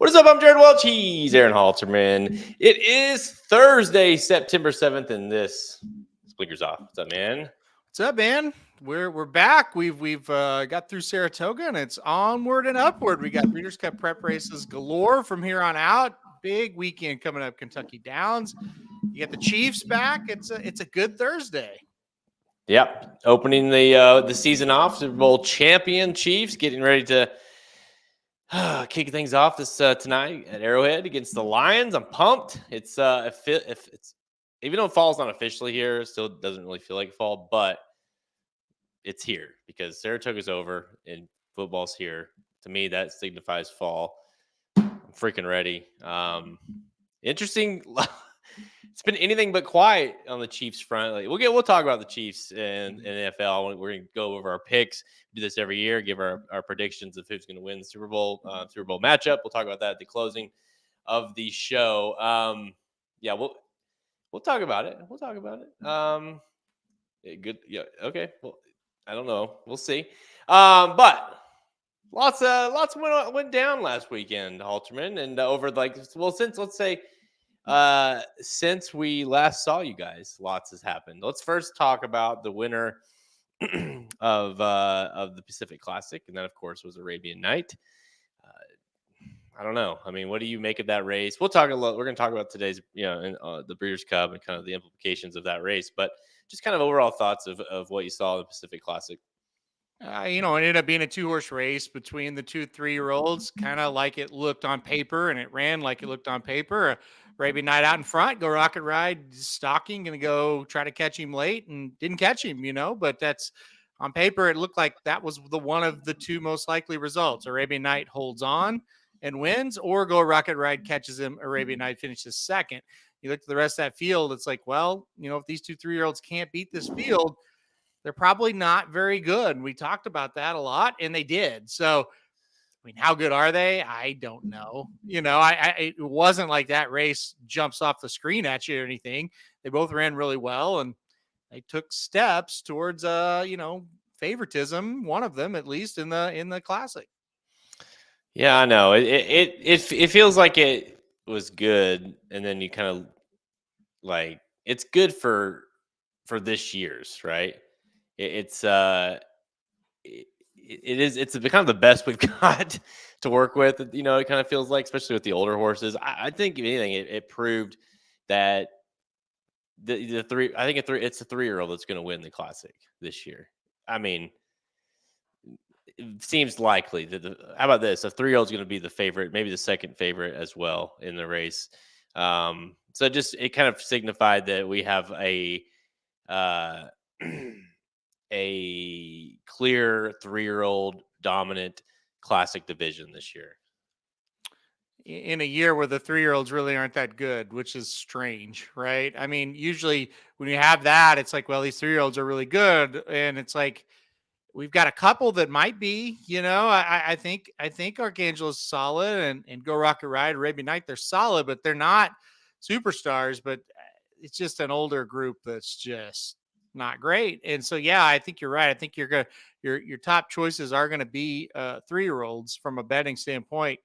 What is up? I'm Jared Welch. He's Aaron Halterman. It is Thursday, September 7th, and this Blinkers Off. What's up, man? What's up, man? We're back. We've got through Saratoga, and it's onward and upward. We got Breeders Cup prep races galore from here on out. Big weekend coming up, Kentucky Downs. You got the Chiefs back. It's a good Thursday. Yep, opening the season off. Super Bowl champion Chiefs getting ready to kick things off this tonight at Arrowhead against the Lions. I'm pumped. It's if it's even though fall's not officially here, it still doesn't really feel like fall, but it's here because Saratoga's over and football's here. To me, that signifies fall. I'm freaking ready. Interesting. It's been anything but quiet on the Chiefs front. Like, we'll talk about the Chiefs and NFL. We're going to go over our picks. We do this every year. Give our predictions of who's going to win the Super Bowl matchup. We'll talk about that at the closing of the show. Yeah, we'll talk about it. We'll talk about it. Good. Yeah. Okay. Well, I don't know. We'll see. But lots went down last weekend, Halterman, and over since we last saw you guys, lots has happened. Let's first talk about the winner of the Pacific Classic, and that, of course, was Arabian Night. I don't know. I mean, what do you make of that race? We're going to talk about today's, the Breeders' Cup and kind of the implications of that race, but just kind of overall thoughts of what you saw in the Pacific Classic. It ended up being a 2-horse race between the 2 3-year-olds, kind of like it looked on paper, and it ran like it looked on paper. Arabian Night out in front, Go Rocket Ride, stalking, going to go try to catch him late, and didn't catch him, but that's on paper. It looked like that was one of the two most likely results. Arabian Night holds on and wins, or Go Rocket Ride catches him. Arabian Night finishes second. You look at the rest of that field, it's like, well, if these 2 3-year-olds can't beat this field, they're probably not very good. And we talked about that a lot, and they did. So, I mean, how good are they? I don't know. It wasn't like that race jumps off the screen at you or anything. They both ran really well, and they took steps towards, favoritism. One of them, at least, in the Classic. Yeah, I know. It feels like it was good, and then you kind of like it's good for this year's, right? It's kind of the best we've got to work with. It kind of feels like, especially with the older horses. I think if anything, it proved that the three. I think it's a 3-year-old that's going to win the Classic this year. I mean, it seems likely that how about this? A 3-year-old is going to be the favorite, maybe the second favorite as well in the race. So it kind of signified that we have a clear 3-year-old dominant Classic division this year. In a year where the 3-year-olds really aren't that good, which is strange, right? I mean, usually when you have that, it's like, well, these 3-year-olds are really good. And it's like, we've got a couple that might be, I think Archangel's solid and Go Rocket Ride, Arabian Night, they're solid, but they're not superstars. But it's just an older group that's just not great. And so, yeah, I think you're right. I think your top choices are going to be 3-year-olds from a betting standpoint.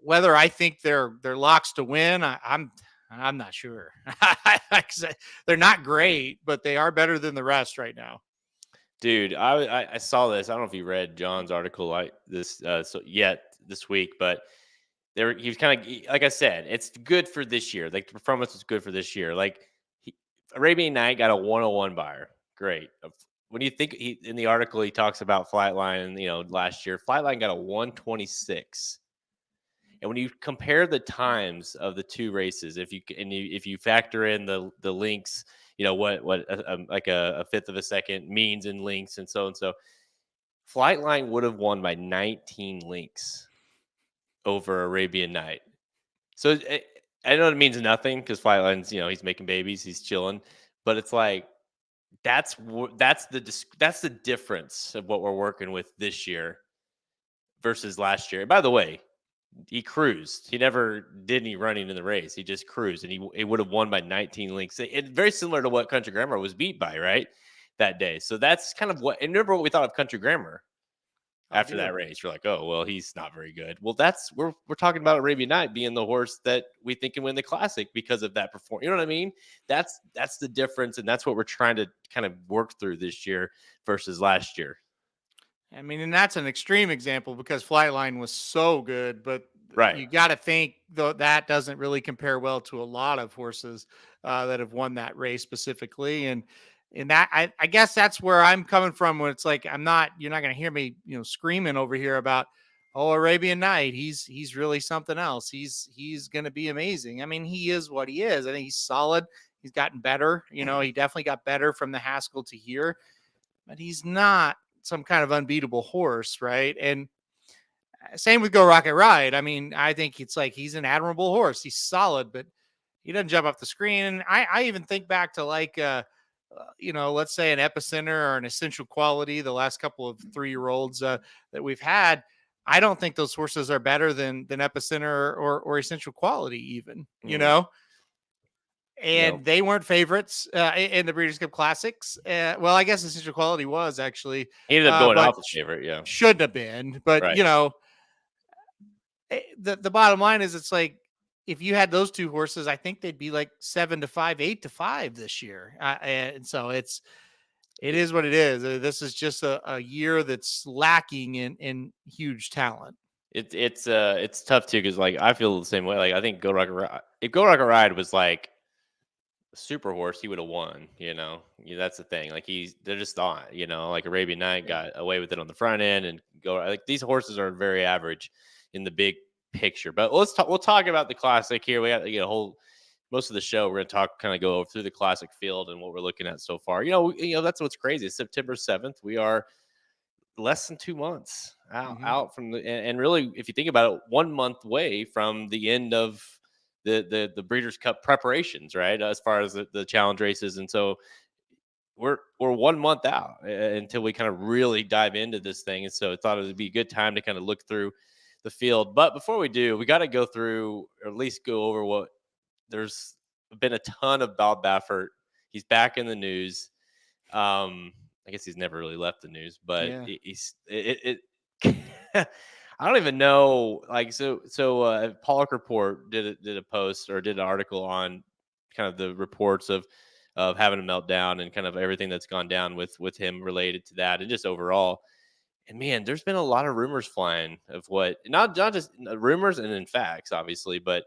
Whether I think they're locks to win, I'm not sure. They're not great, but they are better than the rest right now. Dude, I saw this. I don't know if you read John's article this week, but he was kind of, like I said, it's good for this year. Like, the performance was good for this year. Like, Arabian Night got a 101 buyer. Great. When you think in the article, he talks about Flightline, last year, Flightline got a 126. And when you compare the times of the two races, if you factor in the links, like a fifth of a second means in links and so, Flightline would have won by 19 links over Arabian Night. So I know it means nothing because Flightline's, he's making babies, he's chilling, but it's like that's the difference of what we're working with this year versus last year. And by the way, he cruised. He never did any running in the race. He just cruised, and he would have won by 19 links. It's very similar to what Country Grammar was beat by, right, that day. So that's kind of and remember what we thought of Country Grammar. Oh, after that good. race. You're like, oh well, he's not very good. Well, that's we're talking about Arabian Night being the horse that we think can win the Classic because of that performance. You know what I mean? That's the difference, and that's what we're trying to kind of work through this year versus last year. I mean, and that's an extreme example because Flightline was so good, but Right. you got to think though that doesn't really compare well to a lot of horses that have won that race specifically. And that I guess that's where I'm coming from. When it's like you're not going to hear me, screaming over here about Arabian Night. He's really something else. He's going to be amazing. I mean, he is what he is. I think he's solid. He's gotten better. He definitely got better from the Haskell to here, but he's not some kind of unbeatable horse, right? And same with Go Rocket Ride. I mean, I think it's like he's an admirable horse. He's solid, but he doesn't jump off the screen. And I even think back to like, let's say an Epicenter or an Essential Quality, the last couple of 3-year-olds that we've had. I don't think those horses are better than Epicenter or Essential Quality, even. Mm. And they weren't favorites in the Breeders' Cup Classics. Well, I guess Essential Quality was actually, He ended up going but off the favorite. Yeah. shouldn't have been. But Right. The bottom line is, it's like if you had those two horses, I think they'd be like 7-5, 8-5 this year. And so it is what it is. This is just a year that's lacking in huge talent. It's tough too because like I feel the same way. Like I think Go Rocket Ride, if Go Rocket Ride was like a super horse, he would have won. That's the thing. Like they're just not. Like Arabian Night got away with it on the front end, and go like these horses are very average in the big picture. But let's talk. We'll talk about the Classic here. We got to get a whole most of the show. We're going to kind of go through the Classic field and what we're looking at so far. That's what's crazy. It's September 7th. We are less than 2 months out from and really, if you think about it, 1 month away from the end of the Breeders' Cup preparations, right? As far as the challenge races, and so we're 1 month out until we kind of really dive into this thing. And so I thought it would be a good time to kind of look through the field. But before we do, we got to go through, or at least go over what there's been a ton of Bob Baffert. He's back in the news. I guess he's never really left the news, but Yeah. I don't even know. Like, so Pollock Report did a post or did an article on kind of the reports of having a meltdown and kind of everything that's gone down with him related to that, and just overall. And man, there's been a lot of rumors flying of what not just rumors and in facts, obviously, but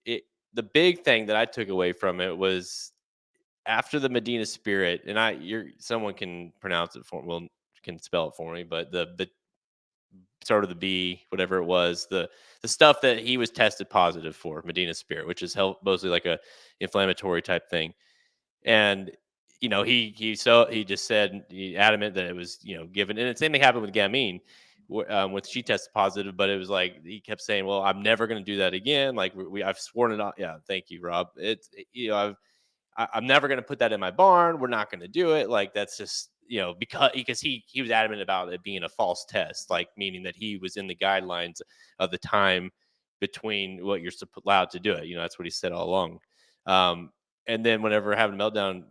the big thing that I took away from it was after the Medina Spirit, and someone can pronounce it for, well, can spell it for me, but the sort of the B, whatever it was, the stuff that he was tested positive for, Medina Spirit, which is mostly like a inflammatory type thing. And he just said, he adamant that it was given, and the same thing happened with Gamine, with she tested positive, but it was like he kept saying, well, I'm never going to do that again. Like I've sworn it on. Yeah, thank you, Rob. I'm never going to put that in my barn. We're not going to do it. Like that's just because he was adamant about it being a false test, like meaning that he was in the guidelines of the time between what you're allowed to do it. That's what he said all along. And then whenever having a meltdown,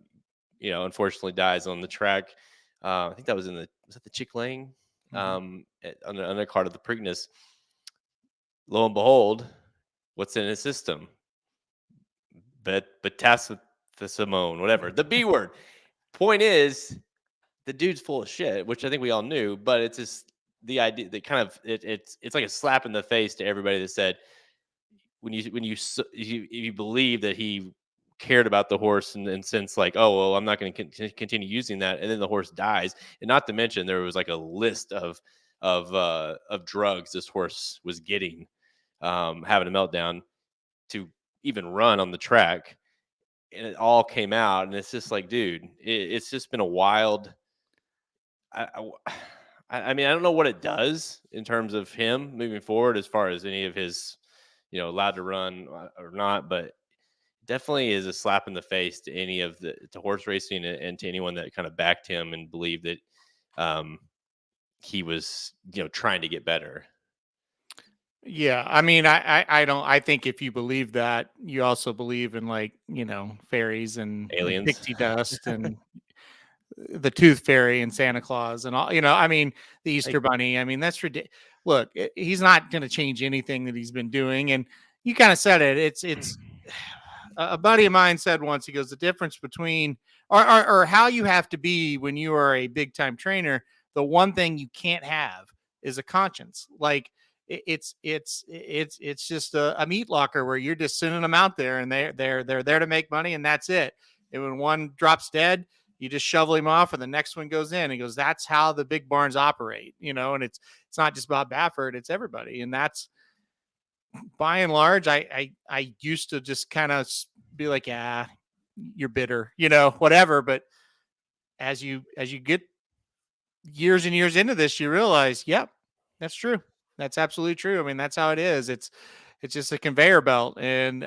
unfortunately dies on the track. I think that was was that the Chick Lane, on the undercard of the Preakness. Lo and behold, what's in his system? Simone, whatever, the B word. Point is, the dude's full of shit, which I think we all knew, but it's just the idea that kind of it's like a slap in the face to everybody that said when you believe that he cared about the horse and since like, oh well, I'm not going to continue using that, and then the horse dies, and not to mention there was like a list of drugs this horse was getting, having a meltdown to even run on the track, and it all came out, and it's just like, dude, it's just been a wild. I, I, I mean, I don't know what it does in terms of him moving forward, as far as any of his, allowed to run or not, but definitely is a slap in the face to any of to horse racing, and to anyone that kind of backed him and believed that he was, trying to get better. Yeah, I mean, I don't. I think if you believe that, you also believe in, like, fairies and Aliens. pixie dust and the Tooth Fairy and Santa Claus and all, I mean, the Like, Easter Bunny. I mean, that's ridiculous. Look, he's not going to change anything that he's been doing. And you kind of said it. It's a buddy of mine said once, he goes, the difference between or how you have to be when you are a big time trainer, the one thing you can't have is a conscience. Like it's just a meat locker where you're just sending them out there and they're there to make money and that's it. And when one drops dead, you just shovel him off and the next one goes in. He goes, that's how the big barns operate, and it's not just Bob Baffert, it's everybody. And that's by and large, I used to just kind of be like, yeah, you're bitter, whatever. But as you get years and years into this, you realize, yep, that's true. That's absolutely true. I mean, that's how it is. It's just a conveyor belt, and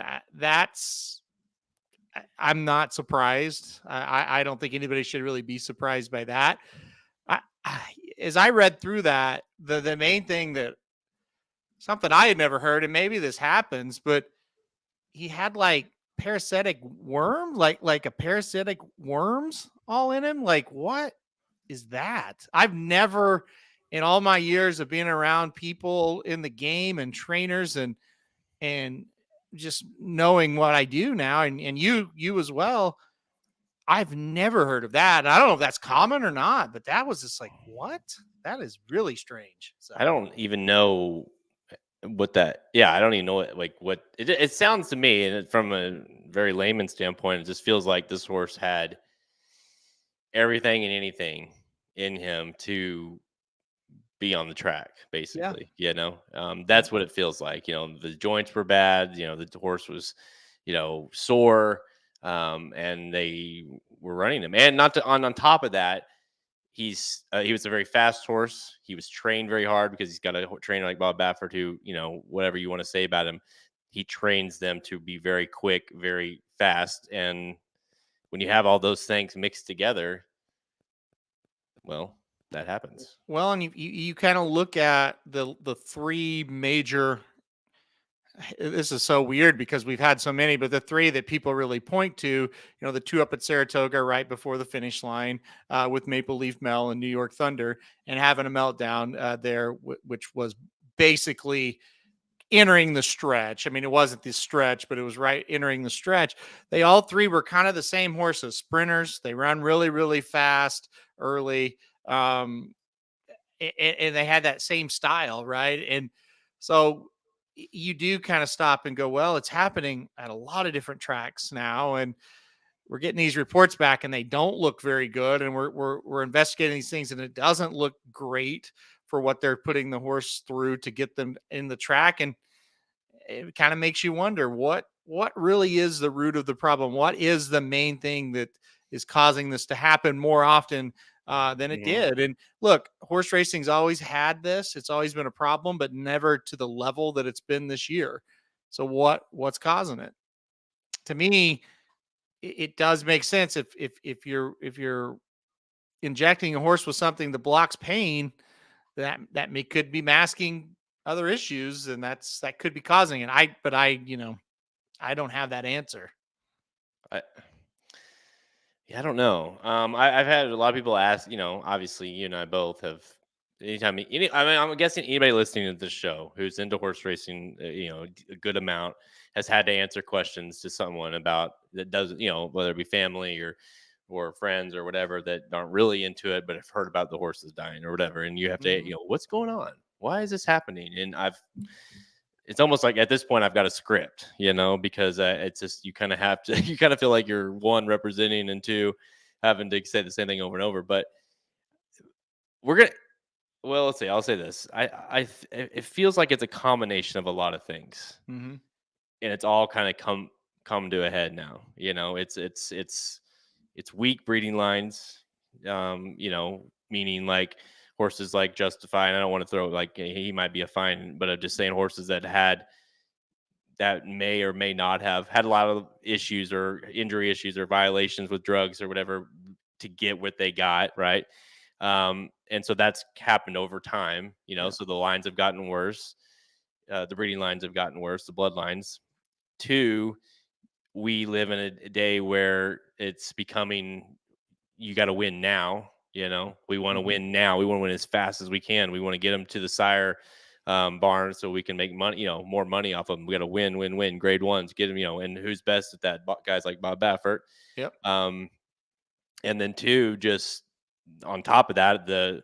I'm not surprised. I don't think anybody should really be surprised by that. As I read through that, the main thing that something I had never heard, and maybe this happens, but he had like parasitic worm, like a parasitic worms all in him. Like, what is that? I've never, in all my years of being around people in the game and trainers and just knowing what I do now, and you as well, I've never heard of that. I don't know if that's common or not, but that was just like, what? That is really strange. So I don't even know what that. Yeah, I don't even know what it sounds to me, and from a very layman standpoint, it just feels like this horse had everything and anything in him to be on the track, yeah. basically. That's what it feels like. The joints were bad. The horse was, sore, and they were running him. And not to on top of that, he was a very fast horse. He was trained very hard because he's got a trainer like Bob Baffert who, whatever you want to say about him, he trains them to be very quick, very fast. And when you have all those things mixed together, well, that happens. Well, and you kind of look at the three major. This is so weird because we've had so many, but the three that people really point to, the two up at Saratoga right before the finish line with Maple Leaf Mel and New York Thunder, and having a meltdown there, which was basically entering the stretch. I mean, it wasn't the stretch, but it was right entering the stretch. They all three were kind of the same horses, sprinters. They run really, really fast early. And they had that same style, right? And so you do kind of stop and go, well, it's happening at a lot of different tracks now, and we're getting these reports back, and they don't look very good, and we're investigating these things, and it doesn't look great for what they're putting the horse through to get them in the track, and it kind of makes you wonder what really is the root of the problem. What is the main thing that is causing this to happen more often than it Mhm. did? And look, horse racing's always had this. It's always been a problem, but never to the level that it's been this year. So what's causing it? To me, it does make sense if you're injecting a horse with something that blocks pain, that could be masking other issues, and that could be causing it. I don't have that answer. I, yeah, I don't know. I've had a lot of people ask. Obviously, you and I both have. I mean, I'm guessing anybody listening to this show who's into horse racing, a good amount, has had to answer questions to someone about that doesn't, whether it be family or friends or whatever that aren't really into it, but have heard about the horses dying or whatever, and you have to, Mhm. what's going on? Why is this happening? And it's almost like at this point I've got a script, because it's just you kind of have to, you kind of feel like you're one representing and two having to say the same thing over and over. But we're gonna, well, let's see. I'll say this. It feels like it's a combination of a lot of things, Mhm. and it's all kind of come to a head now. It's weak breeding lines. Meaning like horses like Justify, and I don't want to throw like he might be a fine, but I'm just saying horses that may or may not have had a lot of issues or injury issues or violations with drugs or whatever to get what they got, right? And so that's happened over time, Yeah. so the lines have gotten worse. The breeding lines have gotten worse, the bloodlines. Two, we live in a day where it's becoming you got to win now. We want to Mhm. win now. We want to win as fast as we can. We want to get them to the sire barn so we can make money, more money off of them. We got to win, win, win. Grade ones, get them, and who's best at that? Guys like Bob Baffert. Yep. Um, and then two, just on top of that, the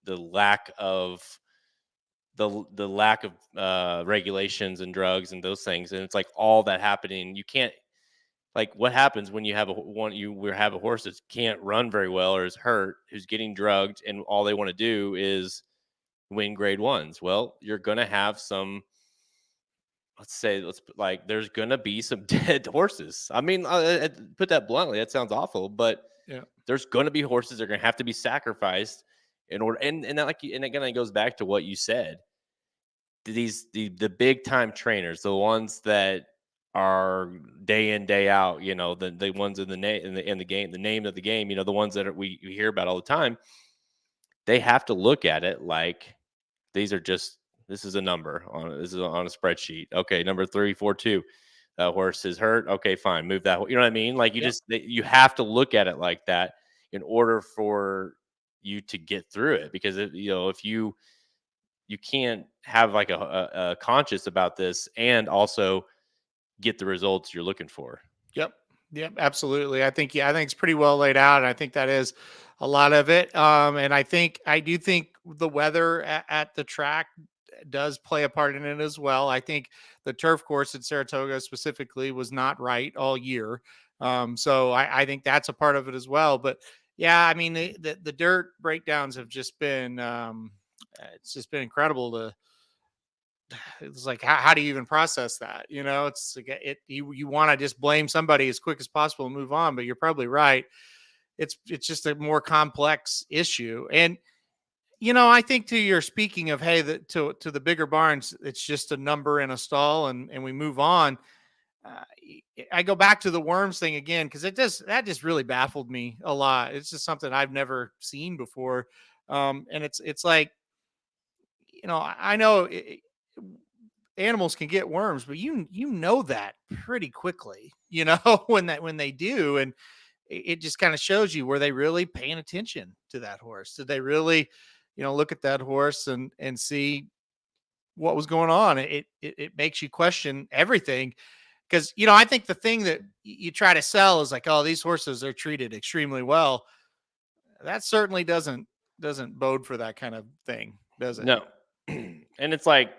the lack of the lack of regulations and drugs and those things, and it's like all that happening. You can't like what happens when you have a horse that can't run very well or is hurt, who's getting drugged, and all they want to do is win grade ones. Well, you're gonna have some. Like there's gonna be some dead horses. I mean, put that bluntly, that sounds awful, but Yeah. there's gonna be horses that are gonna have to be sacrificed in order. And that, and again, it goes back to what you said. The big time trainers, the ones that are day in day out, the ones in the name in the game, the name of the game, the ones that we hear about all the time. They have to look at it like these are just this is a number this is on a spreadsheet. Okay, number 342. That horse is hurt. Okay, fine, move that. You know what I mean? Like Yep. you have to look at it like that in order for you to get through it. Because if you can't have like a conscious about this and also get the results you're looking for. Yep. Yep. Absolutely. I think, yeah, I think it's pretty well laid out. And I think that is a lot of it. And I do think the weather at the track does play a part in it as well. I think the turf course at Saratoga specifically was not right all year. So I think that's a part of it as well. But yeah, I mean, the dirt breakdowns have just been, it's just been incredible to, it's like how do you even process that, it's like you want to just blame somebody as quick as possible and move on, but you're probably right. It's just a more complex issue. And I think to your speaking of, hey, to the bigger barns, it's just a number in a stall, and we move on. uh, I go back to the worms thing again because that just really baffled me a lot. It's just something I've never seen before. And it's like, I know animals can get worms, but you know that pretty quickly, when they do. And it just kind of shows you, were they really paying attention to that horse? Did they really, look at that horse and see what was going on? It makes you question everything. Because I think the thing that you try to sell is like, oh, these horses are treated extremely well. That certainly doesn't bode for that kind of thing, does it? No. And it's like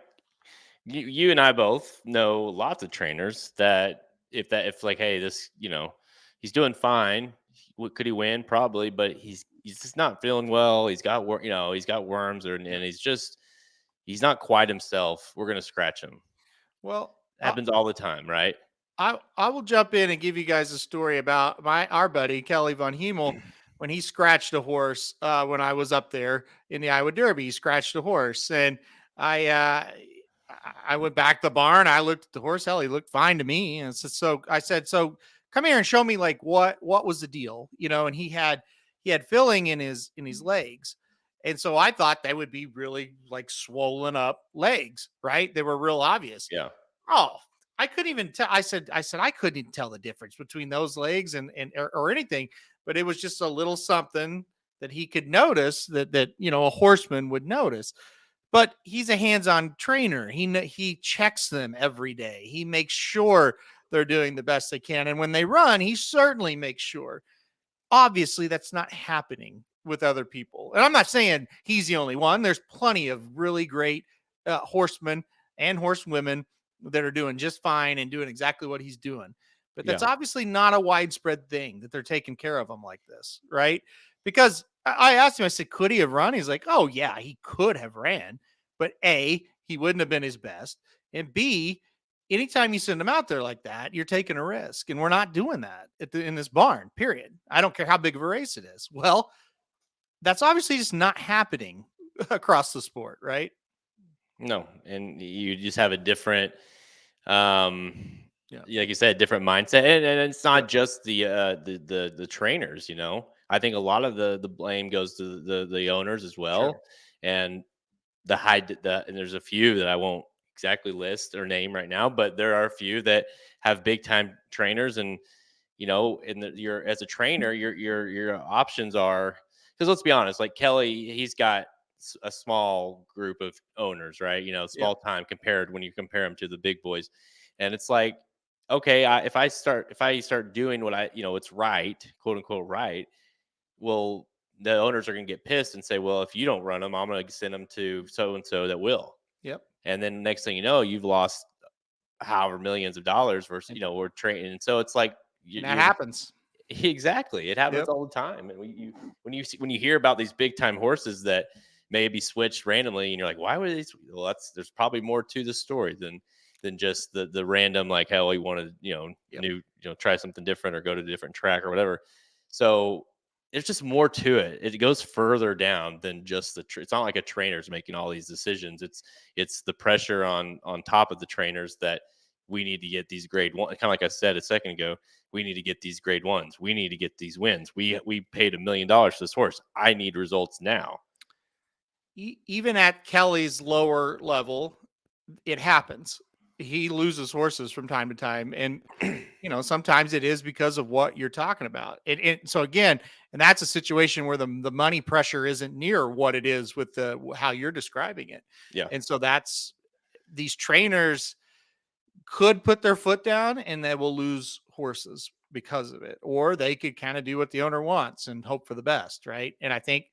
you and I both know lots of trainers that if like, hey, this, he's doing fine. Could he win? Probably, but he's just not feeling well. He's got worms, and he's not quite himself. We're gonna scratch him. Well, Happens all the time, right? I will jump in and give you guys a story about our buddy Kelly Von Hemel when he scratched a horse when I was up there in the Iowa Derby. He scratched a horse, and I uh, I went back to the barn. I looked at the horse. Hell, he looked fine to me. And I said, so come here and show me like what was the deal, And he had filling in his legs. And so I thought they would be really like swollen up legs, right? They were real obvious. Yeah. Oh, I couldn't even tell. I said I couldn't even tell the difference between those legs or anything, but it was just a little something that he could notice that a horseman would notice. But he's a hands-on trainer. He checks them every day. He makes sure they're doing the best they can, and when they run, he certainly makes sure. Obviously, that's not happening with other people. And I'm not saying he's the only one. There's plenty of really great horsemen and horsewomen that are doing just fine and doing exactly what he's doing. But that's Yeah. obviously not a widespread thing that they're taking care of him like this, right? Because I asked him, I said, could he have run? He's like, oh, yeah, he could have ran. But A, he wouldn't have been his best. And B, anytime you send them out there like that, you're taking a risk. And we're not doing that in this barn, period. I don't care how big of a race it is. Well, that's obviously just not happening across the sport, right? No, and you just have a different, um, Yeah. like you said, different mindset, and it's not Yep. just the trainers. I think a lot of the blame goes to the owners as Sure. well, and and there's a few that I won't exactly list or name right now, but there are a few that have big time trainers, and you're as a trainer, your options are, because let's be honest, like Kelly, he's got a small group of owners, right? Yep. Small time compared when you compare him to the big boys, and it's like, okay, if I start doing what it's right, quote unquote right, well, the owners are going to get pissed and say, well, if you don't run them, I'm going to send them to so and so that will. Yep. And then next thing you know, you've lost however millions of dollars versus, And, or training. And so it's like and that you're happens. exactly. It happens Yep. all the time. And when you hear about these big time horses that maybe switched randomly, and you're like, why would they? Well, there's probably more to the story than just the random, like, hell, he wanted Yep. new, try something different or go to a different track or whatever. So there's just more to it. It goes further down than just it's not like a trainer's making all these decisions. It's the pressure on top of the trainers that we need to get these grade one. Kind of like I said a second ago, we need to get these grade ones. We need to get these wins. We paid $1 million for this horse. I need results now. Even at Kelly's lower level, it happens. He loses horses from time to time, and sometimes it is because of what you're talking about. So again, and that's a situation where the money pressure isn't near what it is with the how you're describing it. Yeah. And so that's these trainers could put their foot down and they will lose horses because of it, or they could kind of do what the owner wants and hope for the best, right? And I think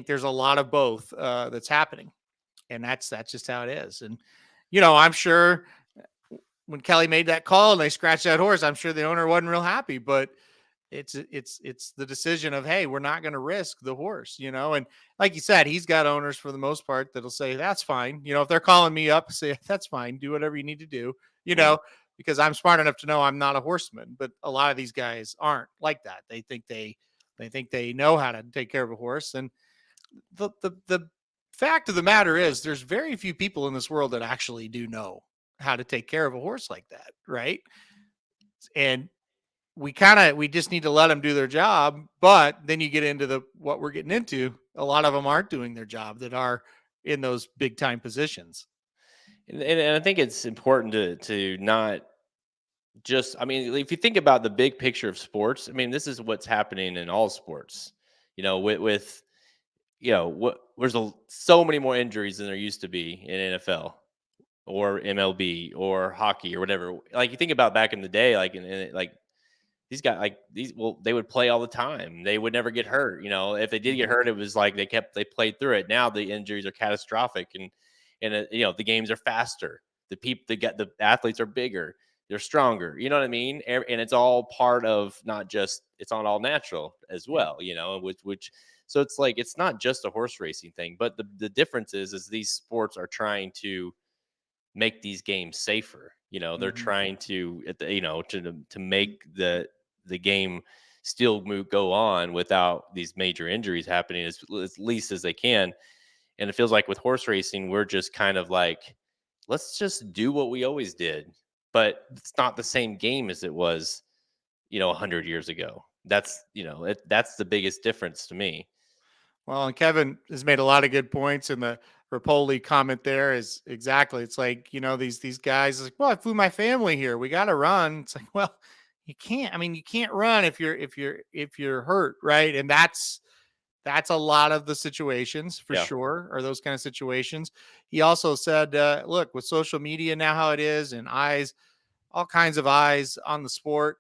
there's a lot of both that's happening, and that's just how it is. And I'm sure when Kelly made that call and they scratched that horse, I'm sure the owner wasn't real happy, but it's the decision of, hey, we're not going to risk the horse, and like you said, he's got owners for the most part that'll say that's fine. If they're calling me up, say that's fine, do whatever you need to do, Mhm. because I'm smart enough to know I'm not a horseman. But a lot of these guys aren't like that. They think they know how to take care of a horse. And the fact of the matter is there's very few people in this world that actually do know how to take care of a horse like that, right? And we just need to let them do their job. But then you get into what we're getting into, a lot of them aren't doing their job that are in those big time positions. And I think it's important to not just, I mean, if you think about the big picture of sports, I mean, this is what's happening in all sports. With what there's so many more injuries than there used to be in NFL or MLB or hockey or whatever. Like you think about back in the day, like like these guys, like these, well, they would play all the time. They would never get hurt. If they did get Mhm. hurt, it was like they played through it. Now the injuries are catastrophic, and the games are faster. The athletes are bigger. They're stronger. You know what I mean? And it's all part of, not just, it's not all natural as Yep. well. Which so it's like it's not just a horse racing thing, but the difference is these sports are trying to make these games safer. They're Mhm. trying to, to make the game still go on without these major injuries happening as least as they can. And it feels like with horse racing, we're just kind of like, let's just do what we always did, but it's not the same game as it was, 100 years ago. That's the biggest difference to me. Well, and Kevin has made a lot of good points, and the Rapoli comment there is exactly. It's like, these guys like, well, I flew my family here. We got to run. It's like, well, you can't. I mean, you can't run if you're hurt, right? And that's a lot of the situations for Yeah. sure, or those kind of situations. He also said, look, with social media now how it is, and eyes, all kinds of eyes on the sport,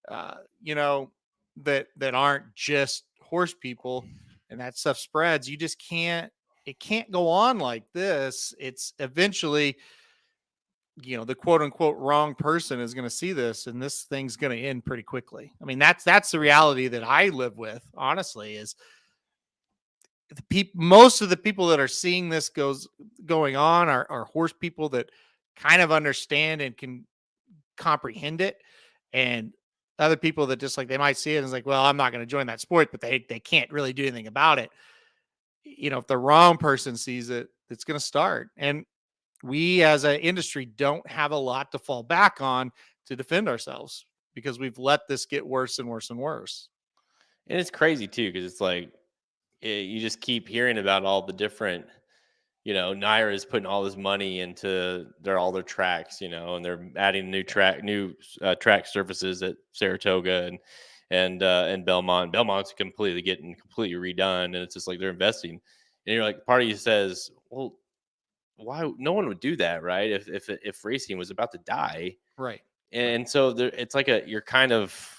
uh, you know, that aren't just horse people, and that stuff spreads. You just can't. It can't go on like this. It's eventually, the quote unquote wrong person is going to see this, and this thing's going to end pretty quickly. I mean, that's the reality that I live with. Honestly, is most of the people that are seeing this going on are horse people that kind of understand and can comprehend it, and other people that just like they might see it and it's like, well, I'm not going to join that sport, but they can't really do anything about it. If the wrong person sees it, it's going to start. And we as an industry don't have a lot to fall back on to defend ourselves, because we've let this get worse and worse and worse. And it's crazy too, because it's like, you just keep hearing about all the different Naira is putting all this money into all their tracks, and they're adding new track surfaces at Saratoga and Belmont. Belmont's completely redone, and it's just like they're investing. And you're like, part of you says, well, why no one would do that, right? If racing was about to die, Right. and so it's like you're kind of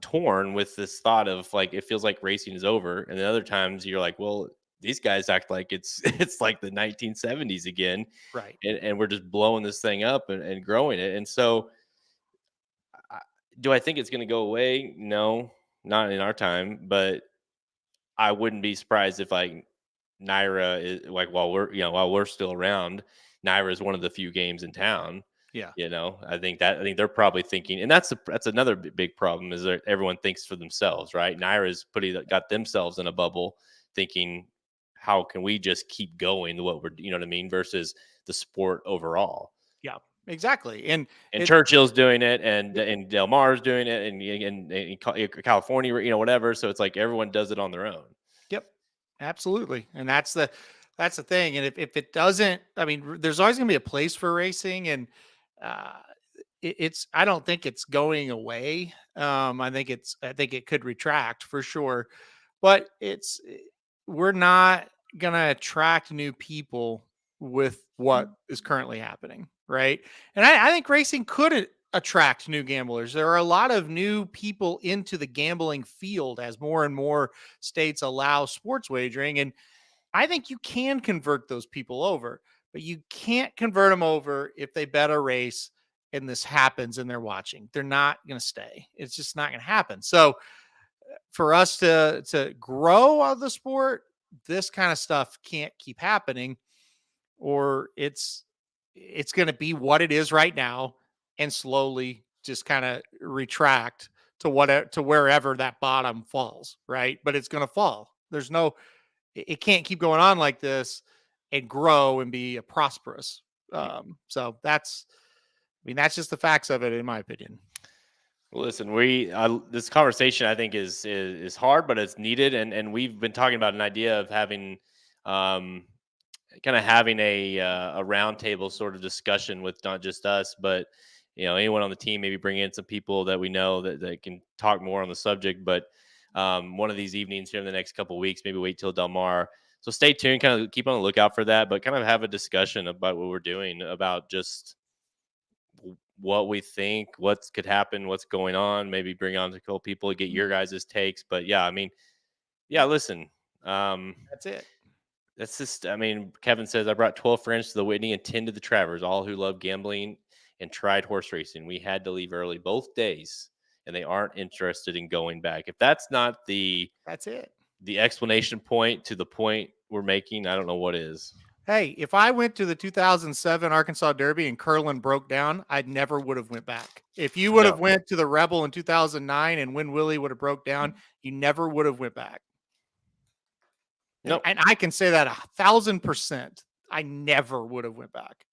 torn with this thought of like it feels like racing is over, and then other times you're like, well, these guys act like it's it's like the 1970s again, Right. and we're just blowing this thing up and growing it. And so, I- do I think it's going to go away? No, not in our time, but I wouldn't be surprised if like Naira is like while we're still around, Naira is one of the few games in town. Yeah. I think they're probably thinking, and that's another big problem is that everyone thinks for themselves, right? Naira's got themselves in a bubble, thinking, how can we just keep going to what you know what I mean, versus the sport overall. Yeah. Exactly. And And it, Churchill's doing it, and Del Mar's doing it, and California, whatever. So it's like everyone does it on their own. Yep, absolutely. And that's the thing. And if it doesn't, I mean, there's always going to be a place for racing, and uh, it's I don't think it's going away. I think it could retract for sure, but we're not going to attract new people with what is currently happening, right? And I think racing could attract new gamblers. There are a lot of new people into the gambling field as more and more states allow sports wagering. And I think you can convert those people over, but you can't convert them over if they bet a race and this happens and they're watching. They're not going to stay. It's just not going to happen. So for us to grow out of the sport, this kind of stuff can't keep happening, or it's going to be what it is right now and slowly just kind of retract to wherever that bottom falls, right? But it's going to fall. It can't keep going on like this and grow and be a prosperous. So that's just the facts of it, in my opinion. Well, listen, this conversation I think is hard, but it's needed, and we've been talking about an idea of having, um, kind of having a roundtable sort of discussion with not just us, but anyone on the team. Maybe bring in some people that we know that can talk more on the subject. But one of these evenings here in the next couple of weeks, maybe wait till Del Mar. So stay tuned, kind of keep on the lookout for that, but kind of have a discussion about what we're doing, about just what we think, what could happen, what's going on. Maybe bring on a couple people to get your guys' takes. But yeah, I mean, yeah, listen. That's it. That's just, I mean, Kevin says, I brought 12 friends to the Whitney and 10 to the Travers, all who love gambling and tried horse racing. We had to leave early both days, and they aren't interested in going back. If that's not That's it. the explanation point to the point we're making, I don't know what is. Hey, if I went to the 2007 Arkansas Derby and Curlin broke down, I never would have went back. If you would have No. went to the Rebel in 2009 and Win Willie would have broke down, you never would have went back. Nope. And I can say that 1,000%. I never would have went back,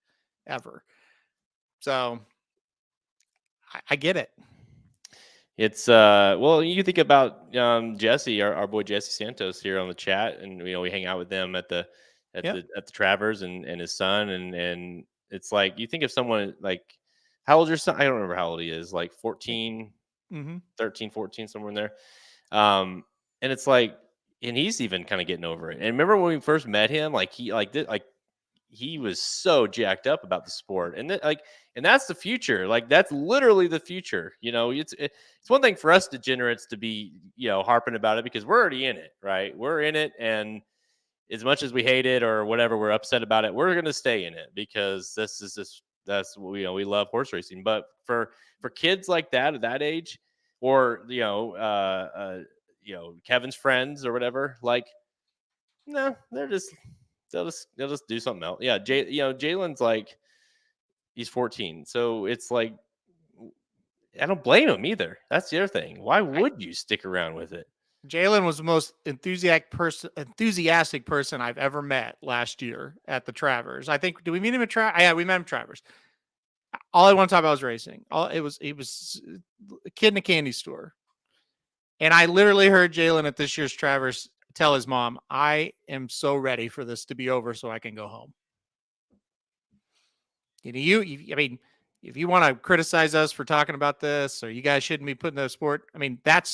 ever. So I get it. It's well, you think about Jesse, our boy Jesse Santos here on the chat, and we hang out with them at the Travers, and his son, and it's like, you think of someone like, how old your son? I don't remember how old he is, like 14, Mm-hmm. 13, 14, somewhere in there. And it's like, and he's even kind of getting over it. And remember when we first met him, like he was so jacked up about the sport, and and that's the future. Like, that's literally the future. It's one thing for us degenerates to be harping about it, because we're already in it, right? We're in it, and as much as we hate it or whatever, we're upset about it, we're going to stay in it, because that's what we love horse racing. But for kids like that at that age, or Kevin's friends or whatever, like, no, they'll just do something else. Yeah, Jalen's like, he's 14, so it's like, I don't blame him either. That's the other thing. Why would you stick around with it? Jalen was the most enthusiastic person I've ever met last year at the Travers. I think, did we meet him at Travers? Yeah, we met him at Travers. All I want to talk about was racing. It was a kid in a candy store. And I literally heard Jalen at this year's Travers tell his mom, I am so ready for this to be over so I can go home. I mean, if you want to criticize us for talking about this, or you guys shouldn't be putting the sport, I mean, that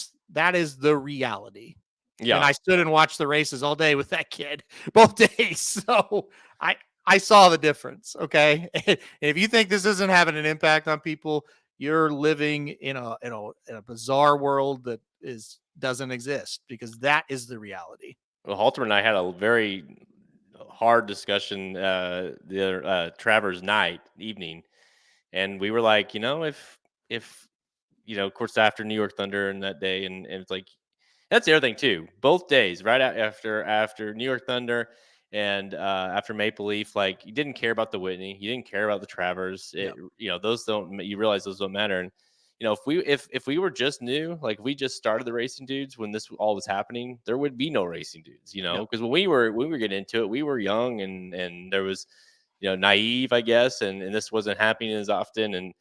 is the reality. And Yeah. I stood and watched the races all day with that kid both days. So I saw the difference. Okay. And if you think this isn't having an impact on people, you're living in a bizarre world that doesn't exist, because that is the reality. Well, Halter and I had a very hard discussion the other Travers night evening, and we were like, if of course after New York Thunder and that day, and it's like that's the other thing too. Both days, right after New York Thunder and after Maple Leaf, like you didn't care about the Whitney, you didn't care about the Travers. Yep. Those don't. You realize those don't matter. And if we were just new, like if we just started the racing dudes when this all was happening, there would be no racing dudes. Yep. Because when we were getting into it, we were young and there was naive, I guess, and this wasn't happening as often. And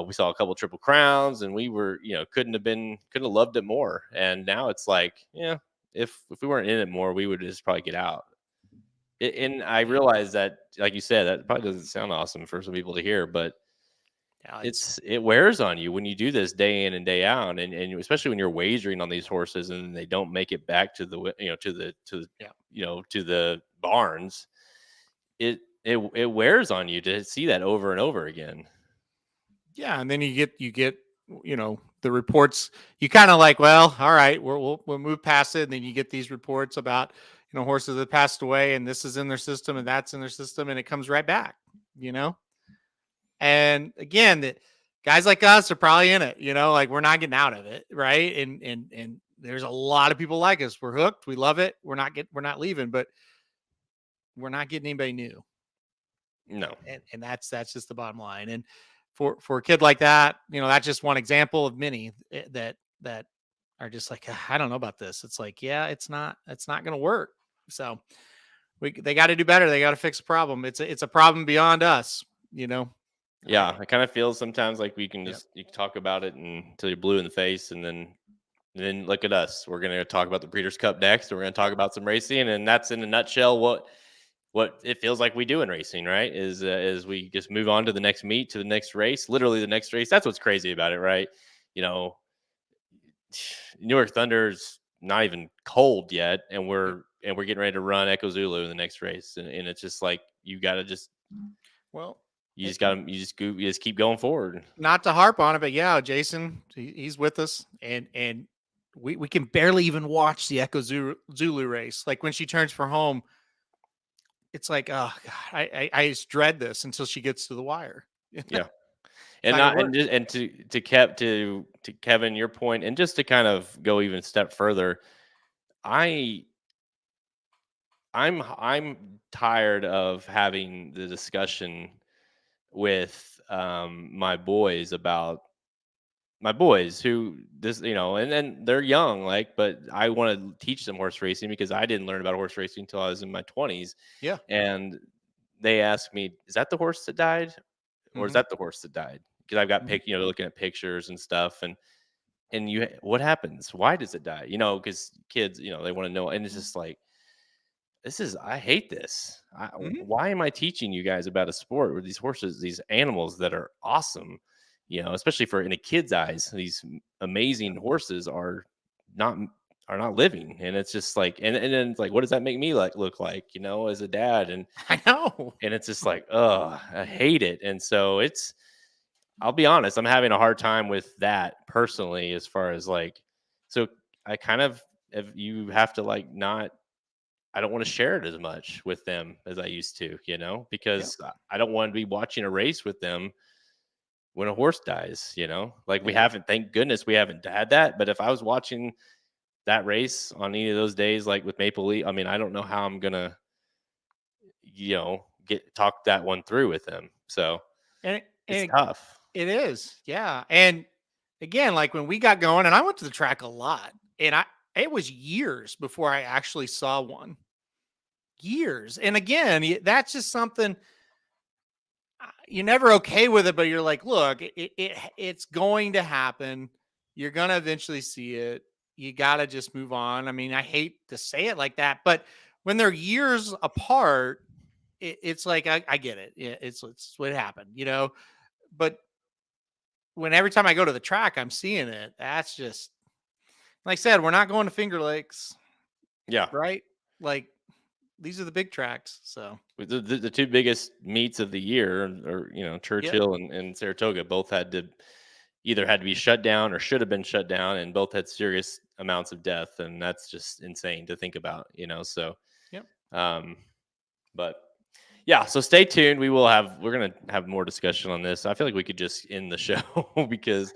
we saw a couple triple crowns, and we were, couldn't have loved it more. And now it's like, yeah, if we weren't in it more, we would just probably get out. And I realize that, like you said, that probably doesn't sound awesome for some people to hear, but Yeah, it wears on you when you do this day in and day out, and especially when you're wagering on these horses and they don't make it back to the to the barns. It wears on you to see that over and over again. yeah, and then you get the reports. You kind of like, well, all right, we'll move past it, and then you get these reports about horses that passed away, and this is in their system, and that's in their system, and it comes right back. And again, guys like us are probably in it. Like we're not getting out of it, right? And there's a lot of people like us. We're hooked. We love it. We're not leaving, but we're not getting anybody new. No. And that's just the bottom line. And for a kid like that, that's just one example of many that are just like, I don't know about this. It's like, yeah, it's not going to work. So they got to do better. They got to fix the problem. It's a problem beyond us, Yeah, I kind of feel sometimes like we can Yep. just you can talk about it until you're blue in the face, and then look at us. We're gonna talk about the Breeders' Cup next. We're gonna talk about some racing, and that's in a nutshell what it feels like we do in racing, right? Is we just move on to the next meet, to the next race, literally the next race. That's what's crazy about it, right? New York Thunder's not even cold yet, and we're getting ready to run Echo Zulu in the next race, and it's just like you got to just well. you just keep going forward. Not to harp on it, but yeah, Jason, he's with us, and we can barely even watch the Echo Zulu race. Like when she turns for home, it's like, oh God, I just dread this until she gets to the wire. Yeah. To Kevin, your point, and just to kind of go even a step further, I'm tired of having the discussion with my boys about my boys who and they're young, like, but I want to teach them horse racing because I didn't learn about horse racing until I was in my 20s. Yeah. And they asked me, is that the horse that died, or is that the horse that died? Because I've got looking at pictures and stuff, and what happens? Why does it die? Because kids, they want to know, and it's just like, I hate this. Why am I teaching you guys about a sport where these horses, these animals that are awesome, especially in a kid's eyes, these amazing horses are not living. And it's just like, and then it's like, what does that make me look like, as a dad? And I know. And it's just like, oh, I hate it. And so I'll be honest, I'm having a hard time with that personally, as far as like, so I kind of, if you have to like not, I don't want to share it as much with them as I used to, because I don't want to be watching a race with them when a horse dies, like we haven't, thank goodness we haven't had that. But if I was watching that race on any of those days, like with Maple Leaf, I mean, I don't know how I'm going to, talk that one through with them. So it's tough. It is. Yeah. And again, like when we got going, and I went to the track a lot, and it was years before I actually saw one. Years. And again, that's just something you're never okay with it, but you're like, look, it's going to happen. You're going to eventually see it. you got to just move on. I mean, I hate to say it like that, but when they're years apart, it's like, I get it. It's what happened, but when every time I go to the track, I'm seeing it. That's just, like I said, we're not going to Finger Lakes, Yeah. right? Like, these are the big tracks. So, The two biggest meets of the year are, yep. Churchill and Saratoga both had to be shut down or should have been shut down, and both had serious amounts of death, and that's just insane to think about, so Yep. um but yeah, so stay tuned. We're gonna have more discussion on this. I feel like we could just end the show because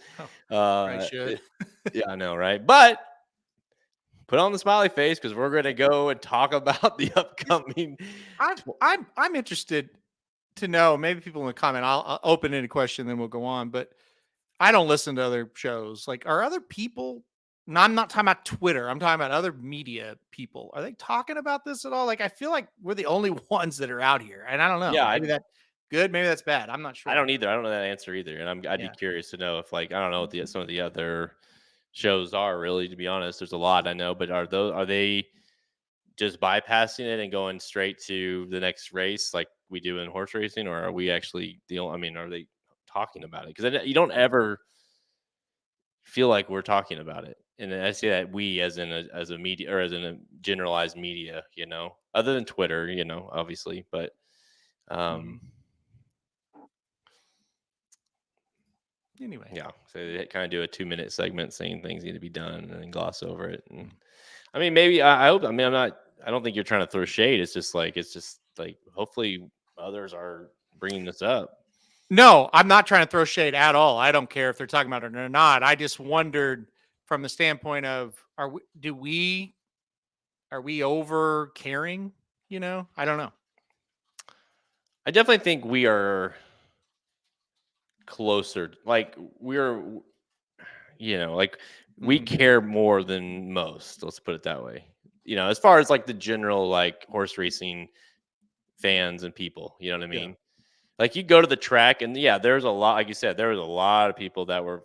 Oh, I uh should. it, yeah, I know, right? But put on the smiley face because we're gonna go and talk about the upcoming I'm interested to know. Maybe people in the comment. I'll open any question, then we'll go on. But I don't listen to other shows. Like, are other people? No, I'm not talking about Twitter. I'm talking about other media people. Are they talking about this at all? Like, I feel like we're the only ones that are out here, and I don't know. yeah, Maybe that's good. Maybe that's bad. I'm not I sure. don't either. I don't know that answer either, and I'd be Yeah. curious to know if, like, I don't know what some of the other shows are, really. To be honest, there's a lot I know, but are they just bypassing it and going straight to the next race like we do in horse racing, or are we actually I mean, are they talking about it? Because you don't ever feel like we're talking about it, and I say that we as a media or as in a generalized media, other than Twitter, obviously, but um. Mhm. Anyway. Yeah, so they kind of do a 2-minute segment saying things need to be done and then gloss over it. And I mean, maybe I hope. I mean, I don't think you're trying to throw shade. It's just like hopefully others are bringing this up. No, I'm not trying to throw shade at all. I don't care if they're talking about it or not. I just wondered from the standpoint of, are we over caring? I don't know. I definitely think we are closer. Like like we Mhm. care more than most. Let's put it that way. As far as like the general like horse racing fans and people, you know what I Yeah. mean? Like, you go to the track and yeah, there's a lot, like you said, there was a lot of people that were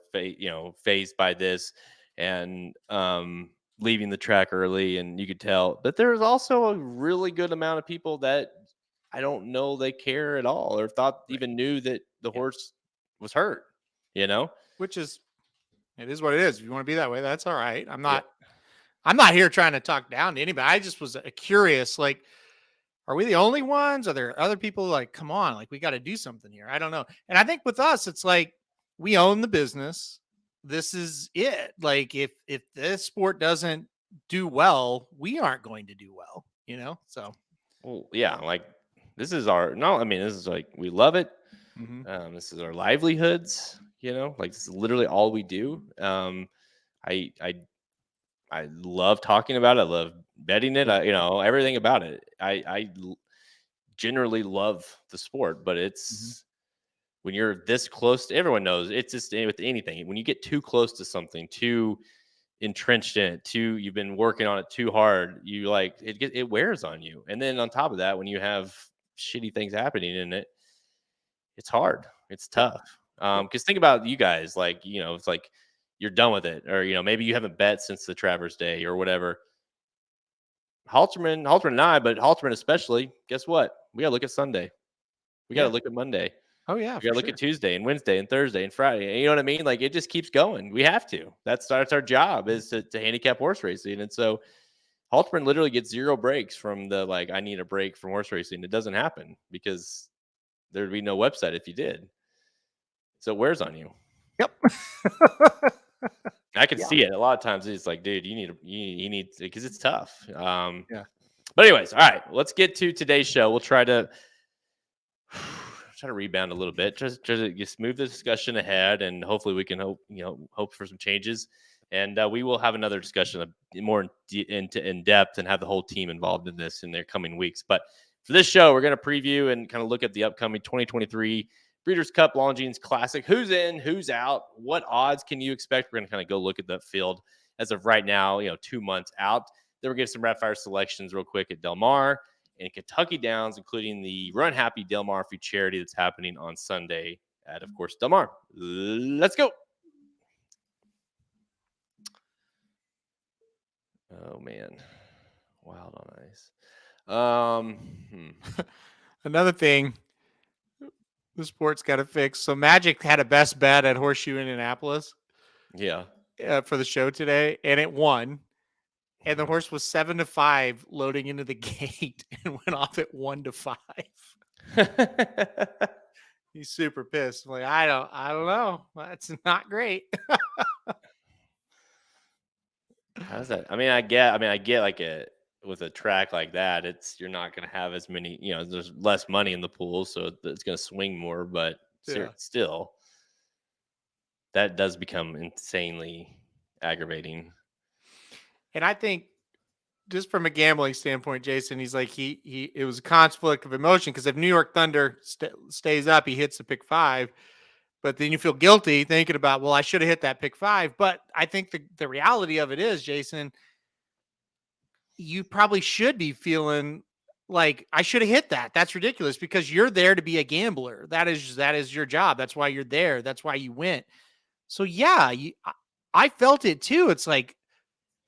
phased by this and leaving the track early, and you could tell. But there's also a really good amount of people that I don't know they care at all or thought Right. even knew that the Yeah. horse was hurt, you know? Which is, it is what it is. If you want to be that way, that's all right. Yeah. I'm not here trying to talk down to anybody. I just was curious, like, are we the only ones? Are there other people like, come on, like, we got to do something here? I don't know. And I think with us, it's like, we own the business. This is it. Like, if this sport doesn't do well, we aren't going to do well, So, Well, yeah, like this is our no, I mean, this is like we love it. mhm. This is our livelihoods, like this is literally all we do. I I I love talking about it. I love betting it. Yeah. Everything about it. Generally love the sport, but Mhm. it's when you're this close to everyone knows it's just with anything. When you get too close to something, too entrenched in it, too you've been working on it too hard, you like it wears on you. And then on top of that, when you have shitty things happening in it, it's hard. It's Yep. tough. Yep. Because think about you guys, like, it's like you're done with it, or maybe you haven't bet since the Travers Day or whatever. Halterman and I, but Halterman especially, guess what? We gotta look at Sunday. We gotta Yeah. look at Monday. Oh yeah, We for gotta look at sure. Tuesday and Wednesday and Thursday and Friday. And you know what I mean? Like it just keeps going. We have to. That's our job is to handicap horse racing. And so Halterman literally gets 0 breaks from the like, I need a break from horse racing. It doesn't happen because there'd be no website if you did. So it wears on you. Yep. I can Yeah. see it. A lot of times it's like, dude, you need because it's tough. Yeah. But anyways, all right, let's get to today's show. We'll try to rebound a little bit, just move the discussion ahead, and hopefully we can hope for some changes. And we will have another discussion more in depth and have the whole team involved in this in their coming weeks. But for this show, we're going to preview and kind of look at the upcoming 2023 Breeders Cup Longines Classic. Who's in, who's out, what odds can you expect? We're going to kind of go look at the field as of right now, 2 months out. Then we'll give some rapid fire selections real quick at Del Mar and Kentucky Downs, including the Runhappy Del Mar Futurity that's happening on Sunday at, of course, Del Mar. Let's go. Oh man, Wild on Ice. Another thing the sport's got to fix. So Magic had a best bet at Horseshoe Indianapolis Yeah. for the show today, and it won. And the horse was 7-5 loading into the gate and went off at 1-5. He's super pissed. I'm like, I don't know. That's not great. How's that? I get like with a track like that, you're not going to have as many, there's less money in the pool, so it's going to swing more, but Yeah. still that does become insanely aggravating. And I think just from a gambling standpoint, Jason, he's like it was a conflict of emotion because if New York Thunder stays up, he hits the pick 5, but then you feel guilty thinking about, well, I should have hit that pick 5. But I think the reality of it is, Jason, you probably should be feeling like I should have hit that. That's ridiculous because you're there to be a gambler. That is your job. That's why you're there. That's why you went. So yeah, I felt it too. It's like,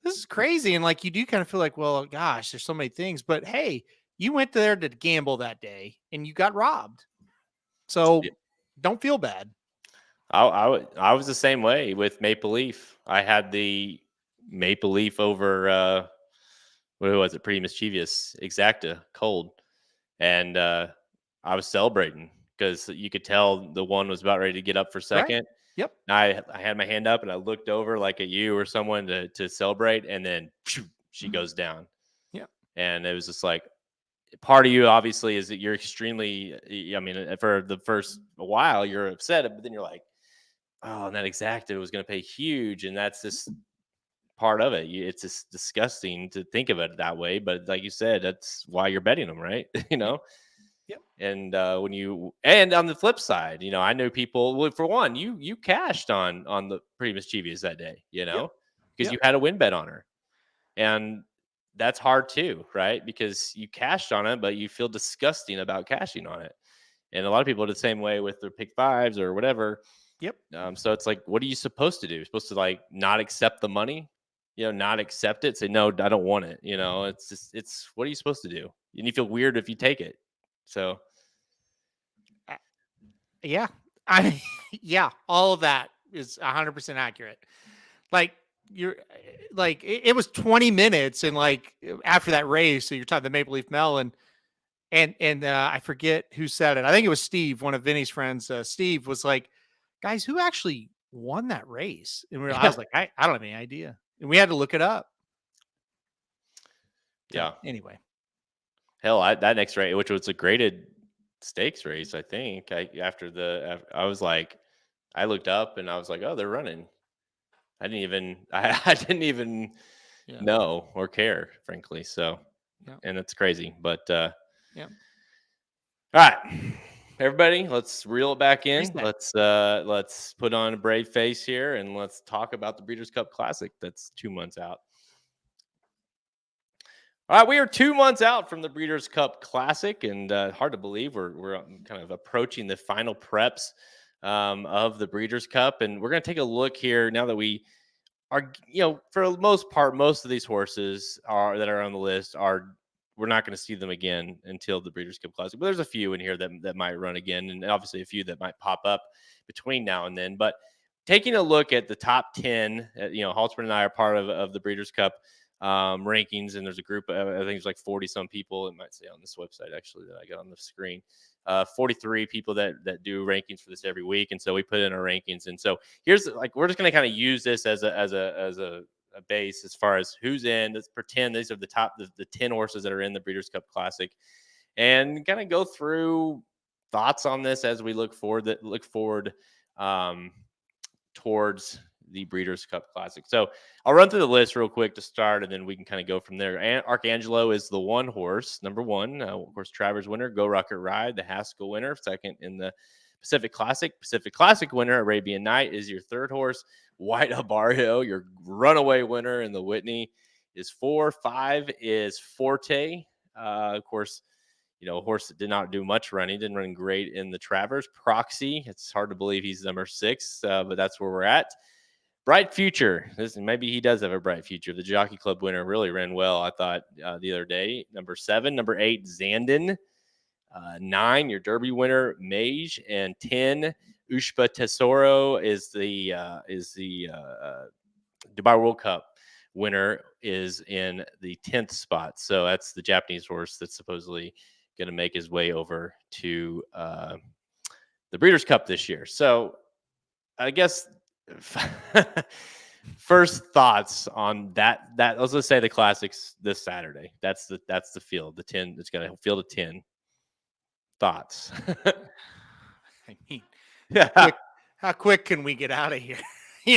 this is crazy. And like, you do kind of feel like, well, gosh, there's so many things, but hey, you went there to gamble that day and you got robbed. So don't feel bad. I was the same way with Maple Leaf. I had the Maple Leaf over what was it? Pretty Mischievous Exacta Cold, and I was celebrating because you could tell the one was about ready to get up for Right. second. Yep. I had my hand up and I looked over like at you or someone to celebrate, and then she goes down. Yep. And it was just like, part of you obviously is that you're extremely. I mean, for the first a while you're upset, but then you're like, oh, and that Exacta was going to pay huge, and that's just part of it. It's just disgusting to think of it that way, but like you said, that's why you're betting them, right? Yep. Yep. And and on the flip side, I knew people. Well, for one, you cashed on the Pretty Mischievous that day, Yep. because Yep. you had a win bet on her, and that's hard too, right? Because you cashed on it, but you feel disgusting about cashing on it. And a lot of people are the same way with their pick 5s or whatever. Yep. So it's like, what are you supposed to do? You're supposed to like not accept the money, not accept it. Say no, I don't want it. It's just what are you supposed to do? And you feel weird if you take it. So Yeah. I mean, yeah, all of that is 100% accurate. Like you're like it was 20 minutes and like after that race, so you're talking the Maple Leaf Melon and I forget who said it. I think it was Steve, one of Vinny's friends. Steve was like, "Guys, who actually won that race?" And I was like, "I don't have any idea." And we had to look it up. So, yeah, anyway. hell, that next race, which was a graded stakes race, I think. I was like, I looked up and I was like, oh, they're running. I didn't even I didn't even know or care, frankly. So, and it's crazy, but Yeah. all right, everybody, let's reel it back in. Reset. Let's put on a brave face here and let's talk about the Breeders' Cup Classic that's 2 months out. All right, we are 2 months out from the Breeders' Cup Classic, and hard to believe we're kind of approaching the final preps of the Breeders' Cup, and we're going to take a look here now that we are, for the most part, most of these horses that are on the list we're not going to see them again until the Breeders' Cup Classic. But there's a few in here that might run again, and obviously a few that might pop up between now and then. But taking a look at the top 10, Haltzman and I are part of the Breeders' Cup rankings, and there's a group of, I think there's like 40 some people. It might say on this website actually that I got on the screen. 43 people that do rankings for this every week, and so we put in our rankings. And so here's like we're just going to kind of use this as a base as far as who's in. Let's pretend these are the 10 horses that are in the Breeders' Cup Classic, and kind of go through thoughts on this as we look forward towards the Breeders' Cup Classic. So I'll run through the list real quick to start, and then we can kind of go from there. Archangelo is the one horse, number one. Of course, Travers winner, Go Rocket Ride, the Haskell winner, second in the Pacific Classic. Pacific Classic winner, Arabian Night, is your third horse. White Abarrio, your runaway winner in the Whitney, is 4. 5 is Forte. Of course, a horse that did not do much running, didn't run great in the Travers. Proxy, it's hard to believe he's number 6, but that's where we're at. Bright future. Maybe he does have a bright future. The Jockey Club winner really ran well, I thought, the other day. Number 7, number 8, Zandon. 9, your Derby winner, Mage, and 10, Ushpa Tesoro is the Dubai World Cup winner is in the 10th spot. So that's the Japanese horse that's supposedly going to make his way over to the Breeders' Cup this year. So I guess first thoughts on that let's just say the classics this Saturday. That's the field. The 10. It's going to field of 10. Thoughts? I mean, Yeah. how quick can we get out of here?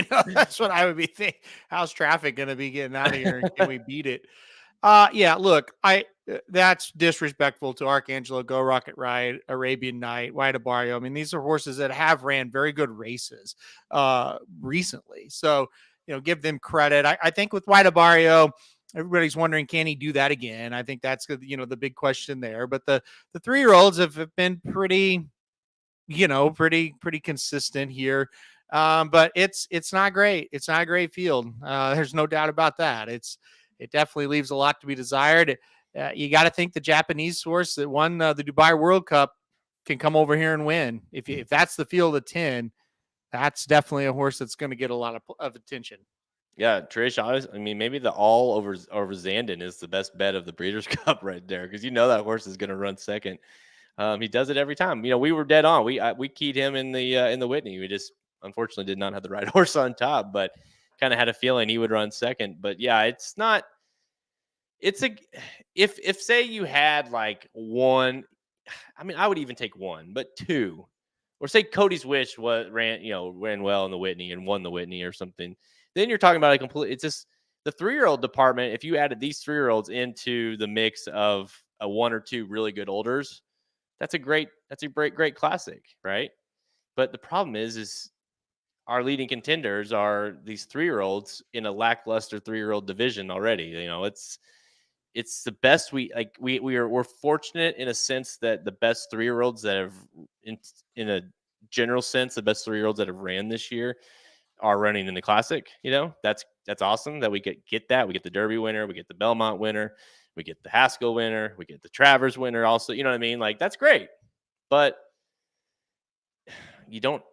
That's what I would be thinking. How's traffic going to be getting out of here? And can we beat it? Yeah, look, that's disrespectful to Arcangelo, Go Rocket Ride, Arabian Night, White Barrio. I mean, these are horses that have ran very good races recently. So, give them credit. I think with White Barrio, everybody's wondering, can he do that again? I think that's the big question there. But the 3-year-olds have been pretty consistent here. But it's not great. It's not a great field. There's no doubt about that. It definitely leaves a lot to be desired. You got to think the Japanese horse that won the Dubai World Cup can come over here and win. If that's the field of 10, that's definitely a horse that's going to get a lot of attention. Yeah, Trish, I mean, maybe the all over Zandon is the best bet of the Breeders' Cup right there, because that horse is going to run second. He does it every time. We were dead on. We keyed him in the Whitney. We just unfortunately did not have the right horse on top, but kind of had a feeling he would run second. But yeah, it's not. It's if say you had like one, I mean, I would even take one, but 2, or say Cody's Wish ran well in the Whitney and won the Whitney or something. Then you're talking about it's just the 3-year-old department. If you added these 3-year-olds into the mix of a 1 or 2 really good olders, that's a great classic, right? But the problem is our leading contenders are these 3-year-olds in a lackluster 3-year-old division already. It's the best we're fortunate in a sense that the best 3-year-olds that have in a general sense, the best 3-year-olds that have ran this year are running in the classic. That's awesome that we get that. We get the Derby winner, we get the Belmont winner, we get the Haskell winner, we get the Travers winner also. You know what I mean? Like, that's great. But you don't.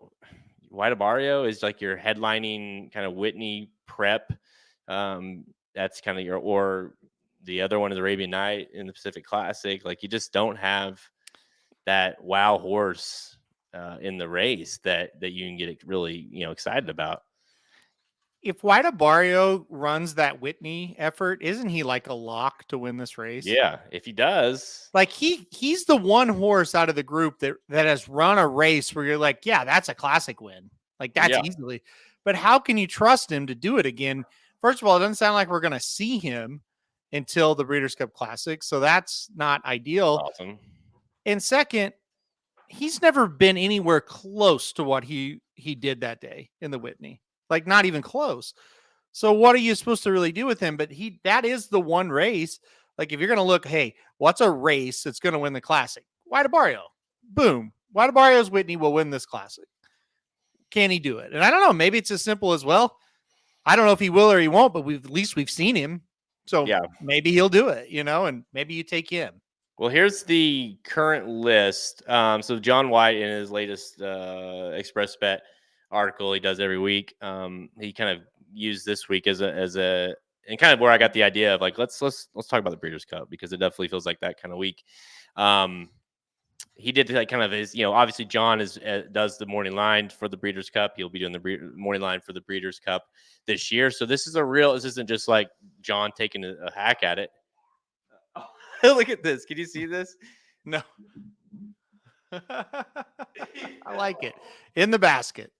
White Barrio is like your headlining kind of Whitney prep. That's kind of or the other one is Arabian Night in the Pacific Classic. Like, you just don't have that wow horse in the race that you can get really excited about. If White Barrio runs that Whitney effort, isn't he like a lock to win this race? Yeah, if he does. Like, he's the one horse out of the group that has run a race where you're like, yeah, that's a classic win. Like, that's easily. But how can you trust him to do it again? First of all, it doesn't sound like we're going to see him until the Breeders' Cup Classic, so that's not ideal. Awesome. And second, he's never been anywhere close to what he did that day in the Whitney. Like, not even close. So what are you supposed to really do with him? But that is the one race. Like, if you're going to look, hey, what's a race that's going to win the Classic? White Barrio. Boom. White Barrio's Whitney will win this Classic. Can he do it? And I don't know. Maybe it's as simple as, well, I don't know if he will or he won't, but at least we've seen him. So maybe he'll do it, and maybe you take him. Well, here's the current list. So John White, in his latest Express Bet article he does every week, he kind of used this week as a and kind of where I got the idea of, like, let's talk about the Breeders' Cup, because it definitely feels like that kind of week. He did like kind of his, obviously John does the morning line for the Breeders' Cup. He'll be doing the morning line for the Breeders' Cup this year. So this isn't just like John taking a hack at it. Oh, look at this. Can you see this? No. I like it. In the basket.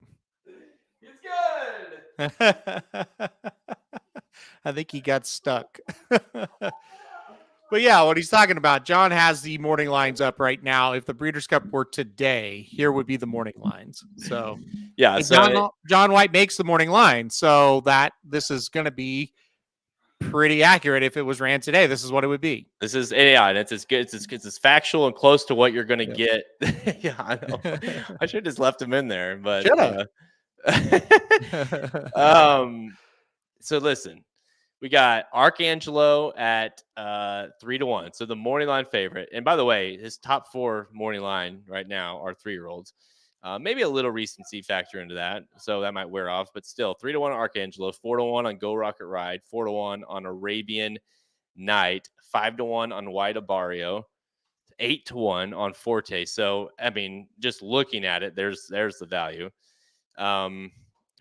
It's good. I think he got stuck. But yeah, what he's talking about, John has the morning lines up right now. If the Breeders' Cup were today, here would be the morning lines. So yeah, John White makes the morning line, so that this is going to be pretty accurate. If it was ran today, this is what it would be. This is and it's as good. It's as factual and close to what you're going to get. Yeah, I know. I should have just left him in there, but So listen, we got Arcangelo at 3-1. So the morning line favorite. And by the way, his top 4 morning line right now are 3-year-olds. Maybe a little recency factor into that, so that might wear off. But still, 3-1 Arcangelo, 4-1 on Go Rocket Ride, 4-1 on Arabian Night, 5-1 on White Barrio, 8-1 on Forte. So I mean, just looking at it, there's the value.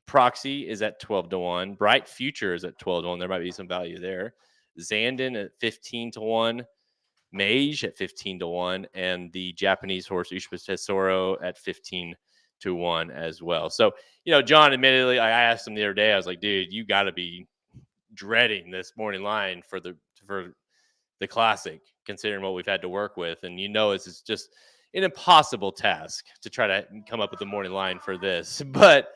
Proxy is at 12-1. Bright Future is at 12-1. There might be some value there. Zandon at 15-1. Mage at 15-1, and the Japanese horse Ushba Tesoro at 15-1 as well. So, John, admittedly, I asked him the other day, I was like, dude, you got to be dreading this morning line for the classic, considering what we've had to work with. And it's just an impossible task to try to come up with a morning line for this. But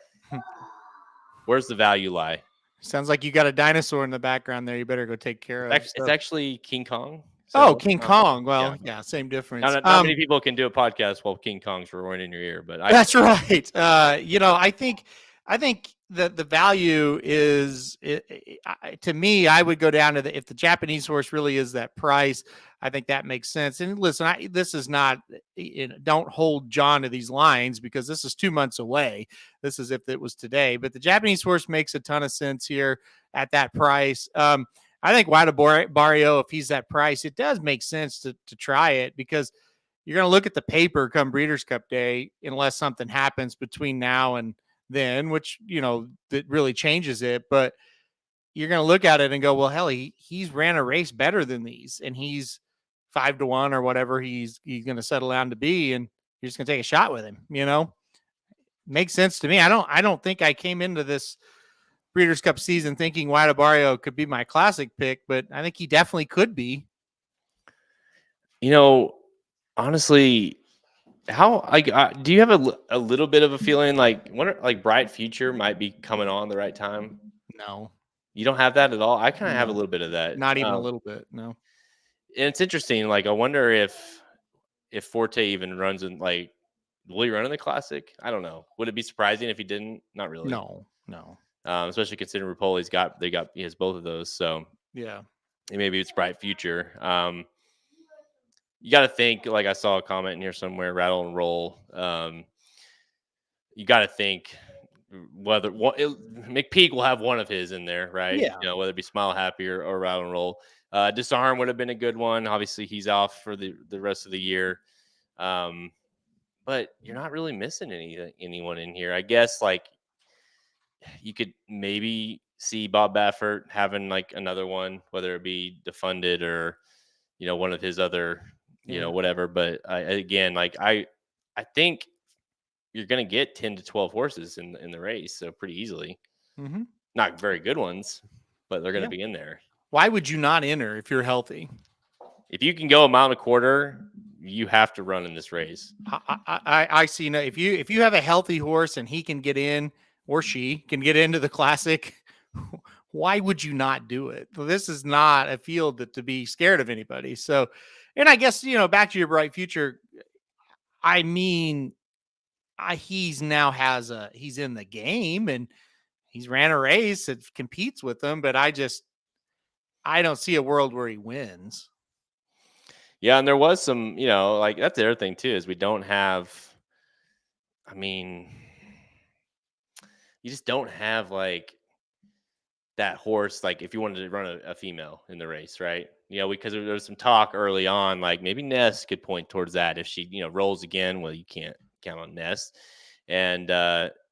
where's the value lie? Sounds like you got a dinosaur in the background there. You better go take care of it. It's actually King Kong. So, King Kong. Well, yeah, same difference. Not many people can do a podcast while King Kong's roaring in your ear, but that's right. I think the value is, to me, I would go down to if the Japanese horse really is that price, I think that makes sense. And listen, this is not, don't hold John to these lines because this is 2 months away. This is if it was today, but the Japanese horse makes a ton of sense here at that price. I think White Barrio, if he's that price, it does make sense to try it because you're going to look at the paper come Breeders' Cup Day unless something happens between now and then, which, that really changes it. But you're going to look at it and go, well, hell, he's ran a race better than these, and he's 5-1 or whatever he's going to settle down to be, and you're just going to take a shot with him. Makes sense to me. I don't think I came into this Breeders' Cup season thinking White Barrio could be my classic pick, but I think he definitely could be. Honestly, do you have a little bit of a feeling like Bright Future might be coming on the right time? No, you don't have that at all. I kind of have a little bit of that. Not even a little bit. No. And it's interesting. I wonder if Forte even runs in will he run in the classic? I don't know. Would it be surprising if he didn't? Not really. No. Especially considering Rupoli's he has both of those. So yeah, and maybe it's Bright Future. You got to think, I saw a comment in here somewhere, rattle and roll. You got to think whether McPeak will have one of his in there, right? Yeah. Whether it be Smile Happy or rattle and roll. Disarm would have been a good one. Obviously, he's off for the rest of the year. But you're not really missing anyone in here. I guess you could maybe see Bob Baffert having another one, whether it be Defunded or one of his other whatever. But I think you're gonna get 10 to 12 horses in the race, so pretty easily. Mm-hmm. Not very good ones, but they're gonna be in there. Why would you not enter if you're healthy? If you can go a mile and a quarter, you have to run in this race. I see. No, if you have a healthy horse and he can get in, or she can get into the classic, why would you not do it? Well, this is not a field to be scared of anybody. So, and I guess, back to your Bright Future. I mean, he's in the game and he's ran a race that competes with them, but I don't see a world where he wins. Yeah. And there was some, that's the other thing too, is we don't have, you just don't have that horse. If you wanted to run a female in the race, right? Because there was some talk early on, maybe Ness could point towards that if she, rolls again. Well, you can't count on Ness. And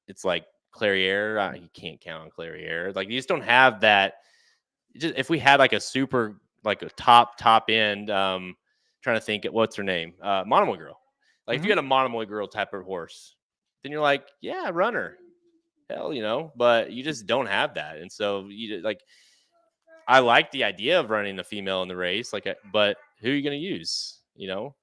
it's Clairiere, you can't count on Clairiere. You just don't have that. If we had a super, a top end, trying to think what's her name, Monomoy Girl. If you had a Monomoy Girl type of horse, then you're yeah, run her. Hell, but you just don't have that. And so I like the idea of running a female in the race, but who are you going to use? You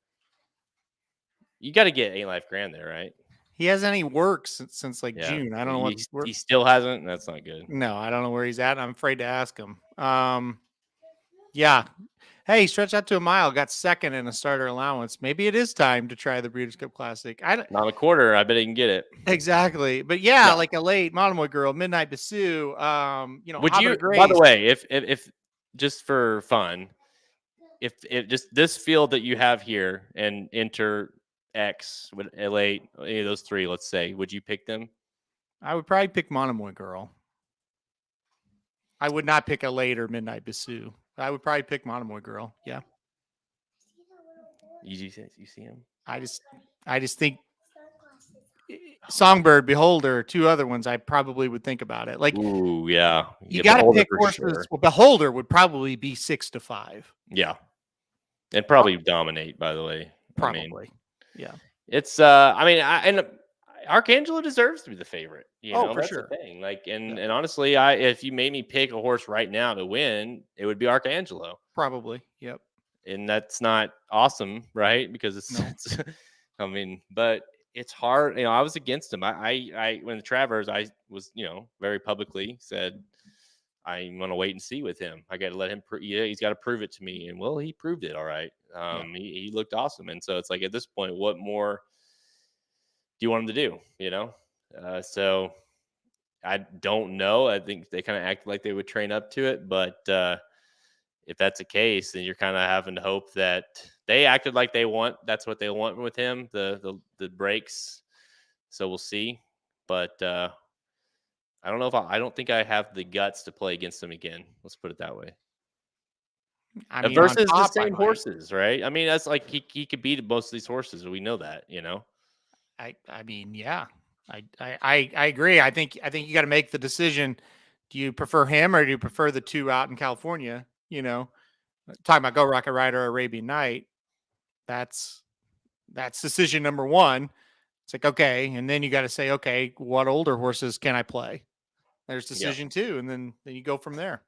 got to get 8 Life Grand there, right? He hasn't any work since June. I don't know what he still hasn't. That's not good. No, I don't know where he's at. I'm afraid to ask him. Yeah. Hey, stretch out to a mile, got second in a starter allowance. Maybe it is time to try the Breeders' Cup Classic. Not a quarter. I bet he can get it. Exactly. But yeah, Yeah. like a late Monomoy Girl, Midnight Basue, Would Habit you, of by the Grace. way, if just for fun, if just this field that you have here and enter X with L8, any of those three, let's say, would you pick them? I would probably pick Monomoy Girl. I would not pick a late or Midnight Basue. I would probably pick Monomoy Girl. Yeah. You see him? I just think Songbird, Beholder, two other ones I probably would think about it. Like, ooh, yeah. you got to Beholder pick for horses. sure. Well, Beholder would probably be 6-5. Yeah. And probably dominate, by the way. Probably. I mean, yeah. it's and Arcangelo deserves to be the favorite. You know, for that's sure. the thing. Like, and honestly, if you made me pick a horse right now to win, it would be Arcangelo. Probably. Yep. And that's not awesome, right? Because it's I mean, but it's hard. You know, I was against him. I when the Travers, I was, very publicly said, I'm going to wait and see with him. I got to let him. He's got to prove it to me. And well, he proved it. All right. He looked awesome. And so it's like, at this point, what more do you want him to do? So I don't know. I think they kind of act like they would train up to it, but if that's the case, then you're kind of having to hope that they acted like that's what they want with him, the breaks. So we'll see. But I don't know I don't think I have the guts to play against them again. Let's put it that way. I mean, versus on top, the same horses, right? I mean, that's like he could beat most of these horses. We know that, I mean, yeah. I agree. I think you got to make the decision. Do you prefer him or do you prefer the two out in California? Talking about Go Rocket Rider, Arabian Night. That's decision number one. It's like, okay, and then you got to say, okay, what older horses can I play? There's decision two, and then you go from there.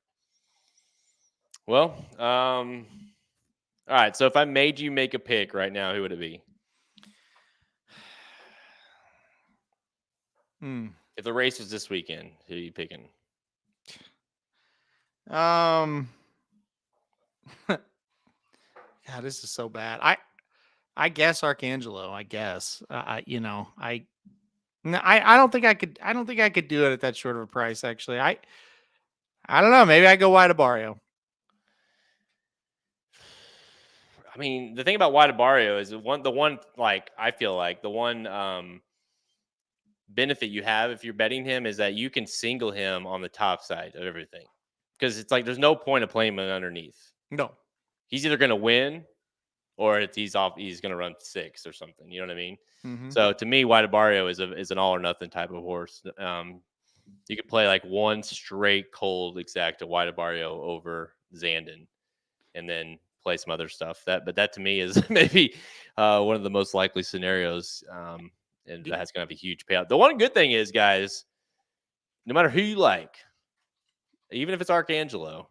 Well, all right. So if I made you make a pick right now, who would it be? If the race was this weekend, who are you picking? God, this is so bad. I guess Arcangelo. I guess. I don't think I could. I don't think I could do it at that short of a price. Actually, I don't know. Maybe I go Wide Barrio. I mean, the thing about Wide Barrio is the one like I feel like the one benefit you have if you're betting him is that you can single him on the top side of everything, because it's like there's no point of playing him underneath. No, he's either going to win or he's going to run 6 or something. You know what I mean? Mm-hmm. So to me, Wide Barrio is an all or nothing type of horse. You could play like one straight cold exact to Wide Barrio over Zandon, and then play some other stuff. But that to me is maybe one of the most likely scenarios. And that's going to have a huge payout. The one good thing is, guys, no matter who you like, even if it's Arcangelo,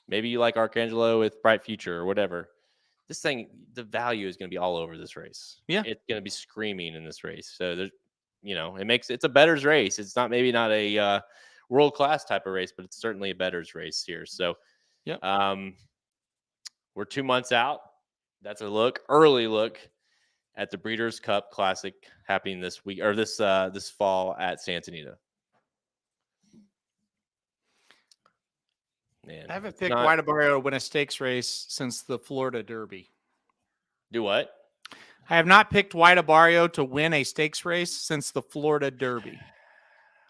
maybe you like Arcangelo with Bright Future or whatever, this thing, the value is going to be all over this race. Yeah. It's going to be screaming in this race. So there's, it's a bettor's race. It's not maybe not a world-class type of race, but it's certainly a bettor's race here. So yeah, we're 2 months out. That's a early look at the Breeders' Cup Classic happening this week or this fall at Santa Anita. Man, I haven't picked Wide Barrio to win a stakes race since the Florida Derby. Do what? I have not picked Wide Barrio to win a stakes race since the Florida Derby.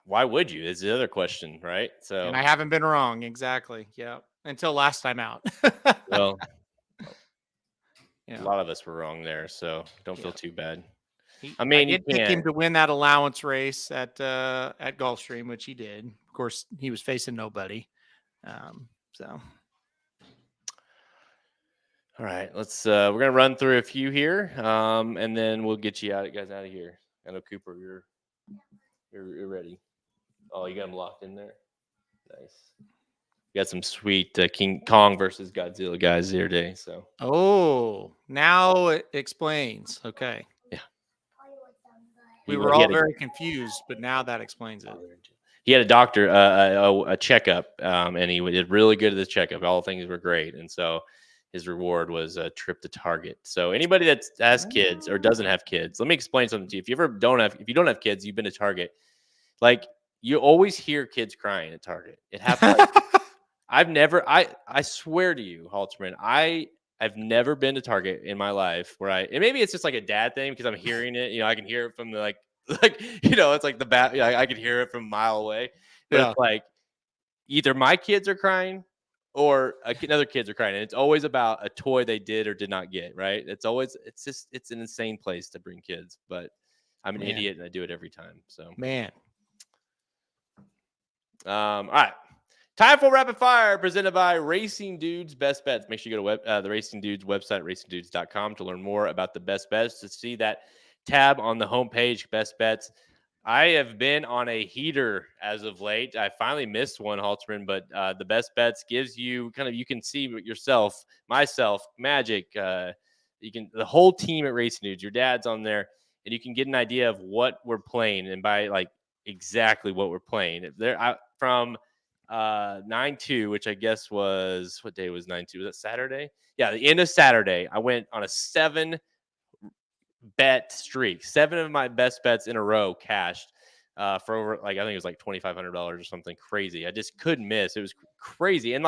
Why would you? Is the other question, right? So, and I haven't been wrong. Exactly. Yeah. Until last time out. Well, a lot of us were wrong there, so don't feel too bad. I mean, I did pick him to win that allowance race at Gulfstream, which he did. Of course, he was facing nobody. So, all right, let's. We're gonna run through a few here, and then we'll get you guys out of here. I know Cooper, you're ready. Oh, you got him locked in there. Nice. You got some sweet King Kong versus Godzilla guys here today. So. Now it explains. Okay. Yeah. We were all very confused, but now that explains it. He had a doctor, a checkup, and he did really good at this checkup. All things were great, and so his reward was a trip to Target. So anybody that has kids or doesn't have kids, let me explain something to you. If you don't have kids, you've been to Target, like you always hear kids crying at Target. It happened. Like, I swear to you, Halterman, I've never been to Target in my life and maybe it's just like a dad thing because I'm hearing it. I can hear it from the it's like the bat. I can hear it from a mile away. But Yeah. it's like either my kids are crying or another kids are crying, and it's always about a toy they did or did not get. Right? It's an insane place to bring kids, but I'm an idiot and I do it every time. So man. All right. Time for rapid fire presented by Racing Dudes Best Bets. Make sure you go to the Racing Dudes website, racingdudes.com, to learn more about the best bets. To see that tab on the homepage, best bets. I have been on a heater as of late. I finally missed one, Halterman, but the best bets gives you you can see yourself, myself, Magic, the whole team at Racing Dudes. Your dad's on there, and you can get an idea of what we're playing and by exactly what we're playing. From 9-2, which I guess was, what day was 9-2? Was that Saturday? Yeah, the end of Saturday, I went on a 7 bet streak. 7 of my best bets in a row cashed for over I think it was like $2,500 or something crazy. I just couldn't miss. It was crazy. And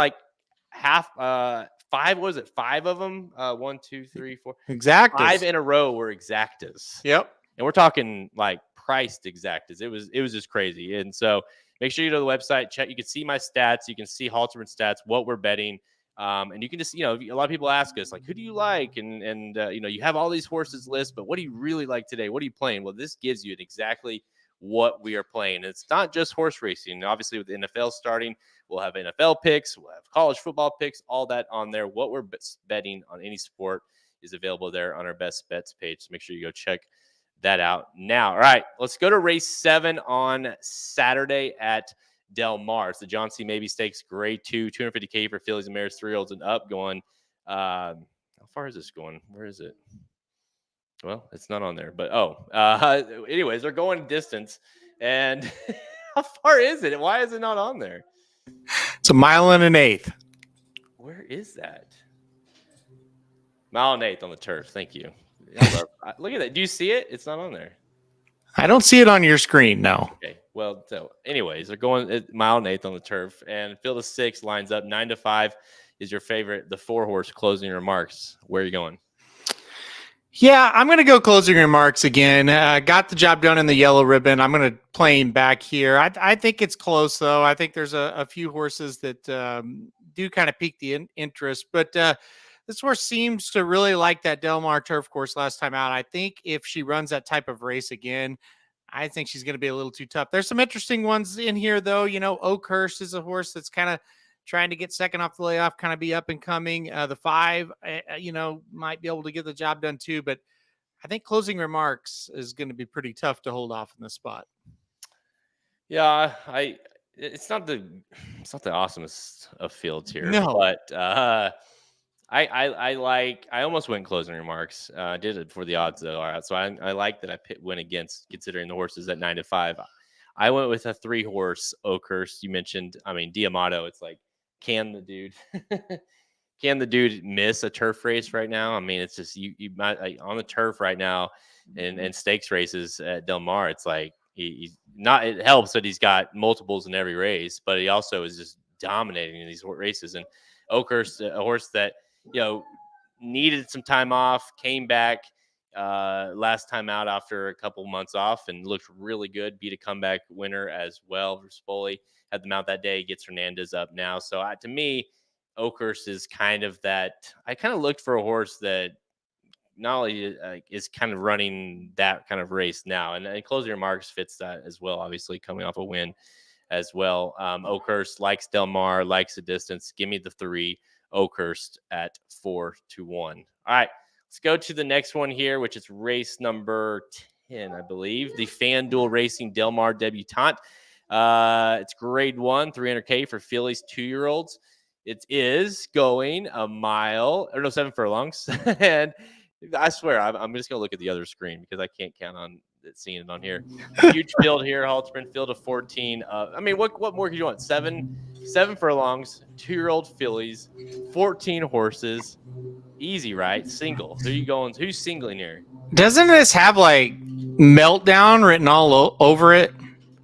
half 5 was it 5 of them? 1, 2, 3, 4. Exactas. 5 in a row were exactas. Yep. And we're talking priced exactas. It was just crazy. And so make sure you go to the website, check. You can see my stats. You can see Halterman stats, what we're betting. And you can just, a lot of people ask us, who do you like? And you have all these horses list, but what do you really like today? What are you playing? Well, this gives you exactly what we are playing. And it's not just horse racing. Obviously, with the NFL starting, we'll have NFL picks, we'll have college football picks, all that on there. What we're betting on any sport is available there on our best bets page. So make sure you go check that out now. All right, let's go to race 7 on Saturday at Del Mar. It's the John C. Mabee Stakes Grade 2, $250K for fillies and mares, 3-year-olds and up, going. How far is this going? Where is it? Well, it's not on there, but anyways, they're going distance. And how far is it? Why is it not on there? It's 1.1 miles. Where is that? 1.1 miles on the turf. Thank you. Look at that. Do you see it? It's not on there. I don't see it on your screen, no. Okay. Well, so anyways, they're going 1.1 miles on the turf, and field of 6 lines up. 9-5 is your favorite. The 4-horse closing remarks. Where are you going? Yeah, I'm going to go closing remarks again. Got the job done in the yellow ribbon. I'm going to play him back here. I think it's close, though. I think there's a few horses that do kind of pique the interest, but this horse seems to really like that Del Mar turf course last time out. I think if she runs that type of race again, I think she's going to be a little too tough. There's some interesting ones in here, though. Oakhurst is a horse that's kind of trying to get second off the layoff, kind of be up and coming. The 5, might be able to get the job done too. But I think closing remarks is going to be pretty tough to hold off in this spot. Yeah, it's not the awesomest of fields here. No. But I almost went closing remarks. I did it before the odds though. All right, so I like that I went against, considering the horses at 9-5. I went with a 3-horse Oakhurst. You mentioned, Diamato. It's like, can the dude miss a turf race right now? It's just you might on the turf right now, and stakes races at Del Mar. It's like he's not. It helps that he's got multiples in every race, but he also is just dominating in these races. And Oakhurst, a horse that needed some time off, came back last time out after a couple months off and looked really good. Beat a comeback winner as well. Rispoli had the mount that day, gets Hernandez up now. So to me, Oakhurst is kind of that. I kind of looked for a horse that not only is kind of running that kind of race now, and closing remarks fits that as well, obviously coming off a win as well. Oakhurst likes Del Mar, likes the distance. Give me the 3 Oakhurst at 4-1. All right, let's go to the next one here, which is race number 10, I believe. The FanDuel Racing Del Mar Debutante. It's grade 1, $300K for fillies, 2-year-olds. It is going 7 furlongs. And I swear, I'm just going to look at the other screen because I can't count on seeing it on here. Huge field here, Halterman, field of 14. What more could you want? 7 7 furlongs, 2-year-old fillies, 14 horses. Easy, right? Single. Who are you going? Who's singling here? Doesn't this have like Meltdown written all over it?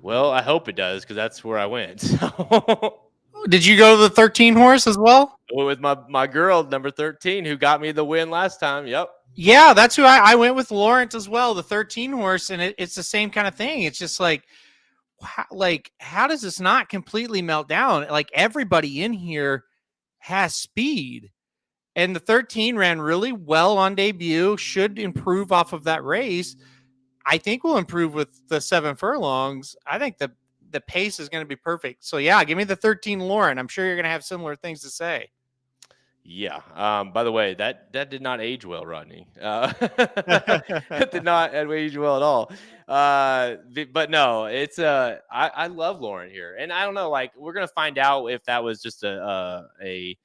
Well, I hope it does because that's where I went. So Did you go to the 13 horse as well? with my girl number 13 who got me the win last time. Yep. Yeah, that's who I went with. Lawrence as well, the 13 horse, and it's the same kind of thing. It's just like, how does this not completely melt down? Like everybody in here has speed, and the 13 ran really well on debut. Should improve off of that race. I think we'll improve with the 7 furlongs. I think the pace is going to be perfect. So yeah, give me the 13 Lauren. I'm sure you're going to have similar things to say. Yeah. By the way, that did not age well, Rodney. It did not age well at all. But no, it's I love Lauren here, and I don't know. Like we're gonna find out if that was just a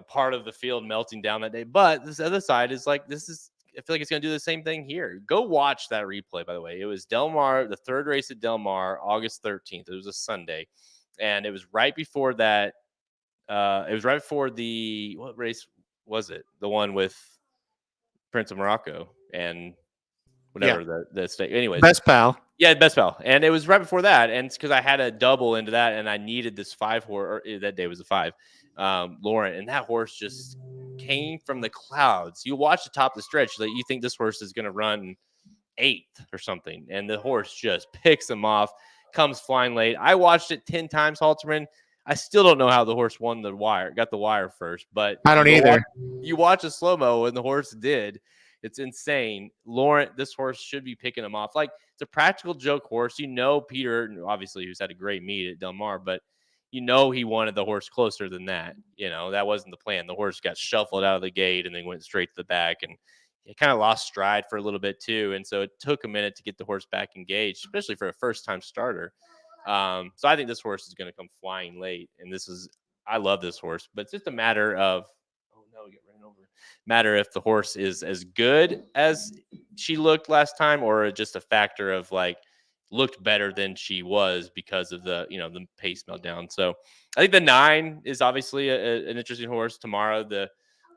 part of the field melting down that day. But this other side is like this is. I feel like it's going to do the same thing here. Go watch that replay, by the way. It was Del Mar, the third race at Del Mar, August 13th. It was a Sunday. And it was right before that. It was right before what race was it? The one with Prince of Morocco and whatever the state. Anyways, Best pal. Yeah, Best Pal. And it was right before that. And it's because I had a double into that and I needed this 5 horse. That day was a 5. Lauren. And that horse just came from the clouds. You watch the top of the stretch, like you think this horse is going to run 8th or something. And the horse just picks him off, comes flying late. I watched it 10 times, Halterman. I still don't know how the horse got the wire first, but I don't either. You watch a slow-mo and the horse did. It's insane. Laurent, this horse should be picking him off. Like, it's a practical joke horse. Peter, obviously, who's had a great meet at Del Mar, but he wanted the horse closer than that. That wasn't the plan. The horse got shuffled out of the gate and then went straight to the back, and it kind of lost stride for a little bit too. And so it took a minute to get the horse back engaged, especially for a first-time starter. So I think this horse is going to come flying late, and I love this horse, but it's just a matter of matter if the horse is as good as she looked last time, or just a factor of like looked better than she was because of the pace meltdown. So I think the 9 is obviously an interesting horse. Tomorrow,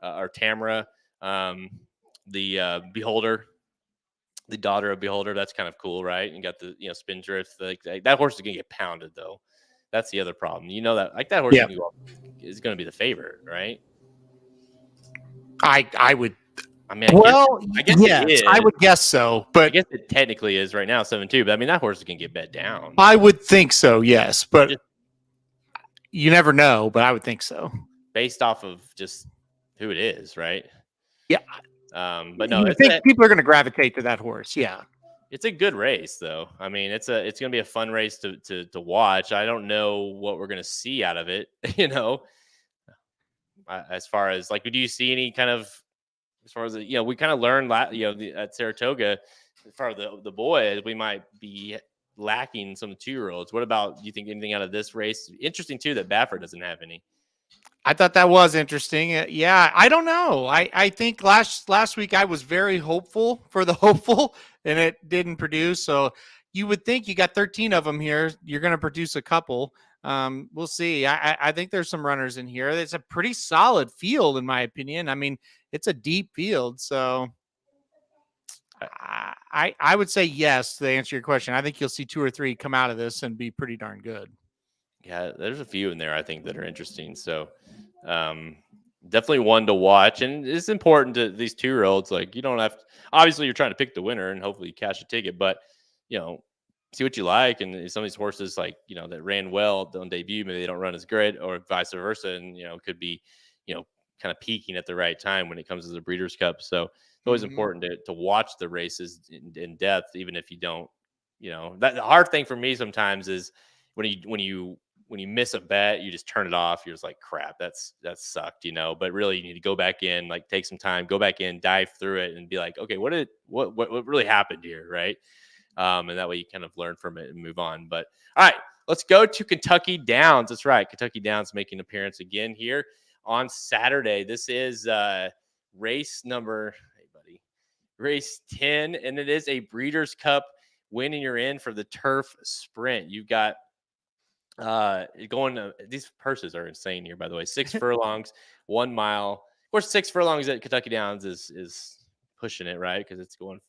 or Tamara, the Beholder, the daughter of Beholder. That's kind of cool, right? And got the Spindrift. Like that horse is gonna get pounded though. That's the other problem. That like that horse is going to be the favorite, right? I would. I mean, I guess yes, it is. I would guess so, but I guess it technically is right now 7-2. But I mean, that horse is going to get bet down. I would think so, yes, but you never know. But I would think so, based off of just who it is, right? Yeah. But no, I think people are going to gravitate to that horse. Yeah. It's a good race, though. I mean, it's going to be a fun race to watch. I don't know what we're going to see out of it. As far as like, do you see any kind of, as far as we kind of learned at Saratoga, as far as the boys, we might be lacking some 2-year-olds. What about, do you think anything out of this race? Interesting too that Baffert doesn't have any. I thought that was interesting. Yeah, I don't know. I think last week I was very hopeful for the hopeful, and it didn't produce. So you would think you got 13 of them here. You're going to produce a couple. We'll see. I think there's some runners in here. It's a pretty solid field, in my opinion. I mean, it's a deep field. So I would say yes to answer your question. I think you'll see 2 or 3 come out of this and be pretty darn good. Yeah, there's a few in there I think that are interesting. So definitely one to watch. And it's important to these 2-year-olds. Like, you don't have to, obviously you're trying to pick the winner and hopefully you cash a ticket, but see what you like. And some of these horses, like, that ran well on debut, maybe they don't run as great, or vice versa. And, could be, kind of peaking at the right time when it comes to the Breeders' Cup. So it's always important to watch the races in depth, even if you don't, that the hard thing for me sometimes is when you miss a bet, you just turn it off. You're just like, crap, that sucked, but really you need to go back in, like take some time, go back in, dive through it and be like, okay, what really happened here? Right. And that way you kind of learn from it and move on. But all right, let's go to Kentucky Downs. That's right. Kentucky Downs making an appearance again here on Saturday. This is race 10, and it is a Breeders' Cup win, and you're in for the turf sprint. You've got Going to these purses are insane here, by the way. 6 furlongs, 1 mile. Of course, 6 furlongs at Kentucky Downs is pushing it, right? Because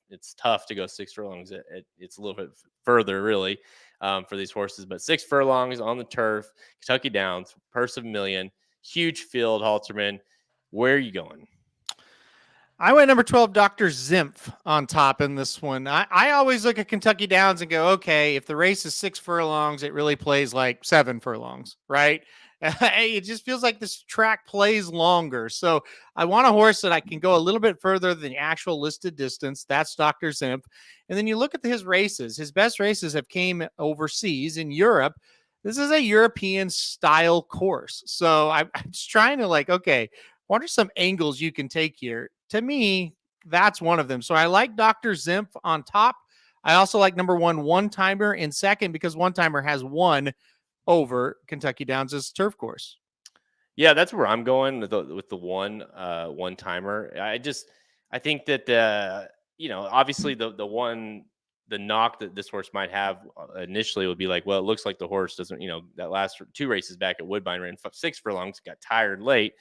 it's tough to go 6 furlongs. It's a little bit further, really, for these horses. But 6 furlongs on the turf, Kentucky Downs, purse of $1 million, huge field, Halterman. Where are you going? I went number 12, Dr. Zimpf on top in this one. I always look at Kentucky Downs and go, okay, if the race is 6 furlongs, it really plays like 7 furlongs, right? It just feels like this track plays longer. So I want a horse that I can go a little bit further than the actual listed distance. That's Dr. Zimpf. And then you look at his races. His best races have came overseas in Europe. This is a European style course. So I'm just trying to okay, what are some angles you can take here? To me, that's one of them. So I like Dr. Zimpf on top. I also like number one timer in second because one timer has won over Kentucky Downs' turf course. Yeah, that's where I'm going with the one timer. I think that obviously the knock that this horse might have initially would be like, well, it looks like the horse doesn't, that last 2 races back at Woodbine ran 6 furlongs, got tired late.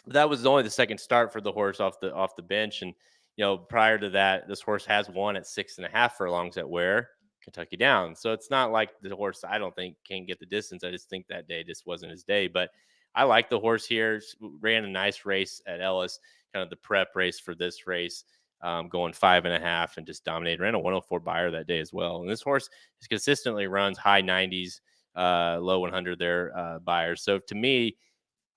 That was only the second start for the horse off the bench, and prior to that, this horse has won at 6.5 furlongs at Ware, Kentucky Downs. So it's not like the horse I don't think can get the distance. I just think that day just wasn't his day. But I like the horse here. Ran a nice race at Ellis, kind of the prep race for this race, going 5.5 and just dominated. Ran a 104 buyer that day as well. And this horse consistently runs high 90s, low 100 there buyers. So to me,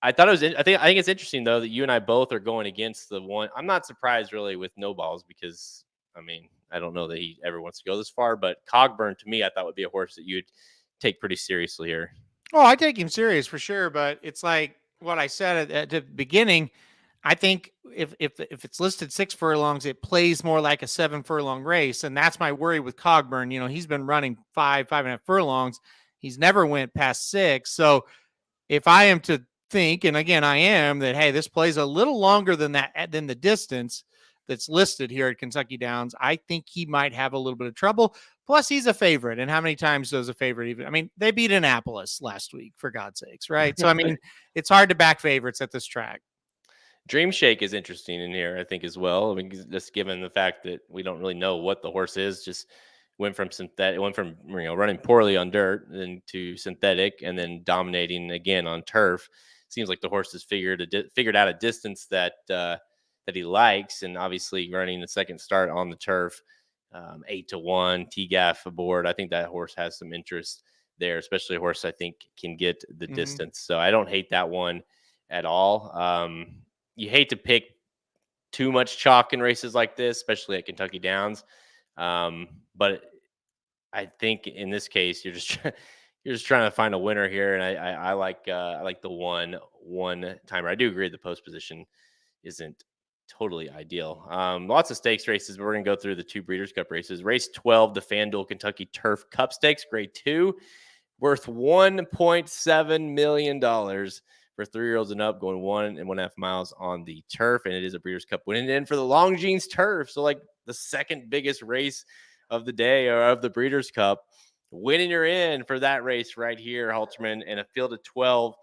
I thought it was. I think it's interesting though that you and I both are going against the one. I'm not surprised really with no balls because I mean I don't know that he ever wants to go this far, but Cogburn to me I thought would be a horse that you'd take pretty seriously here. Oh, I take him serious for sure, but it's like what I said at the beginning. I think if it's listed 6 furlongs, it plays more like a 7 furlong race, and that's my worry with Cogburn. He's been running 5.5 furlongs. He's never went past 6. So if I am to think, and again, I am, that, hey, this plays a little longer than the distance that's listed here at Kentucky Downs, I think he might have a little bit of trouble. Plus, he's a favorite. And how many times does a favorite even? I mean, they beat Annapolis last week, for God's sakes, right? So, I mean, it's hard to back favorites at this track. Dream Shake is interesting in here, I think, as well. I mean, just given the fact that we don't really know what the horse is, just went from running poorly on dirt and to synthetic, and then dominating again on turf. Seems like the horse has figured out a distance that he likes, and obviously running the second start on the turf, 8-1 T-Gaff aboard. I think that horse has some interest there, especially a horse I think can get the distance. So I don't hate that one at all. You hate to pick too much chalk in races like this, especially at Kentucky Downs. But I think in this case, you're just trying to find a winner here, and I like the one timer. I do agree the post position isn't totally ideal. Lots of stakes races, but we're gonna go through the 2 Breeders' Cup races. Race 12, the FanDuel Kentucky Turf Cup Stakes, Grade 2, worth $1.7 million for 3-year-olds and up, going 1.5 miles on the turf, and it is a Breeders' Cup winning in for the Longines Turf. So like the second biggest race of the day or of the Breeders' Cup. Winning you're in for that race right here, Halterman, and a field of 12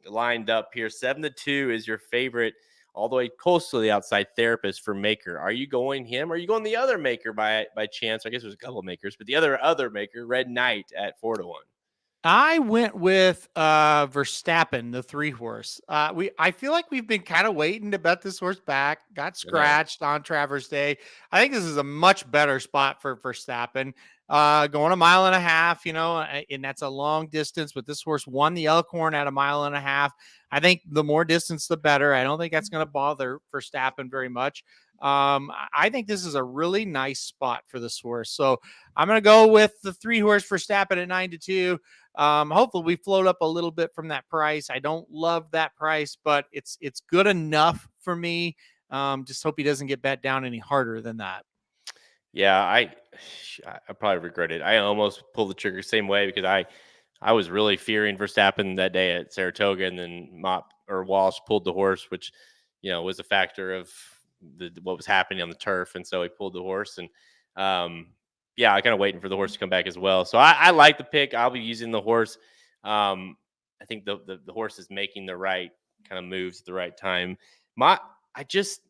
lined up here. 7-2 is your favorite, all the way close to the outside Therapist for Maker. Are you going him? Or are you going the other Maker by chance? I guess there's a couple of Makers, but the other Maker, Red Knight at 4-1. I went with Verstappen, the 3-horse. I feel like we've been kind of waiting to bet this horse back. Got scratched on Travers Day. I think this is a much better spot for Verstappen. Going 1.5 miles, and that's a long distance, but this horse won the Elkhorn at 1.5 miles. I think the more distance, the better. I don't think that's going to bother Verstappen very much. I think this is a really nice spot for this horse. So I'm going to go with the 3-horse Verstappen at 9-2. Hopefully we float up a little bit from that price. I don't love that price, but it's good enough for me. Just hope he doesn't get bet down any harder than that. Yeah, I probably regret it. I almost pulled the trigger same way because I was really fearing Verstappen that day at Saratoga, and then Walsh pulled the horse, which was a factor of what was happening on the turf, and so he pulled the horse, and yeah, I kind of waiting for the horse to come back as well. So I like the pick. I'll be using the horse. I think the horse is making the right kind of moves at the right time. My I just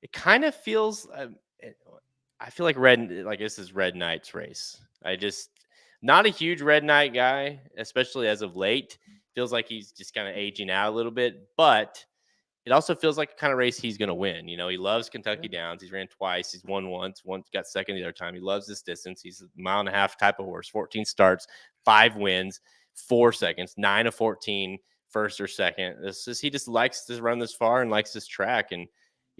it kind of feels I feel like this is Red Knight's race. I just not a huge Red Knight guy, especially as of late. Feels like he's just kind of aging out a little bit, but it also feels like a kind of race he's going to win. You know, he loves Kentucky Downs. He's ran twice. He's won once got second the other time. He loves this distance. He's a mile and a half type of horse. 14 starts, 5 wins, 4 seconds, 9 of 14, first or second. He just likes to run this far and likes this track. And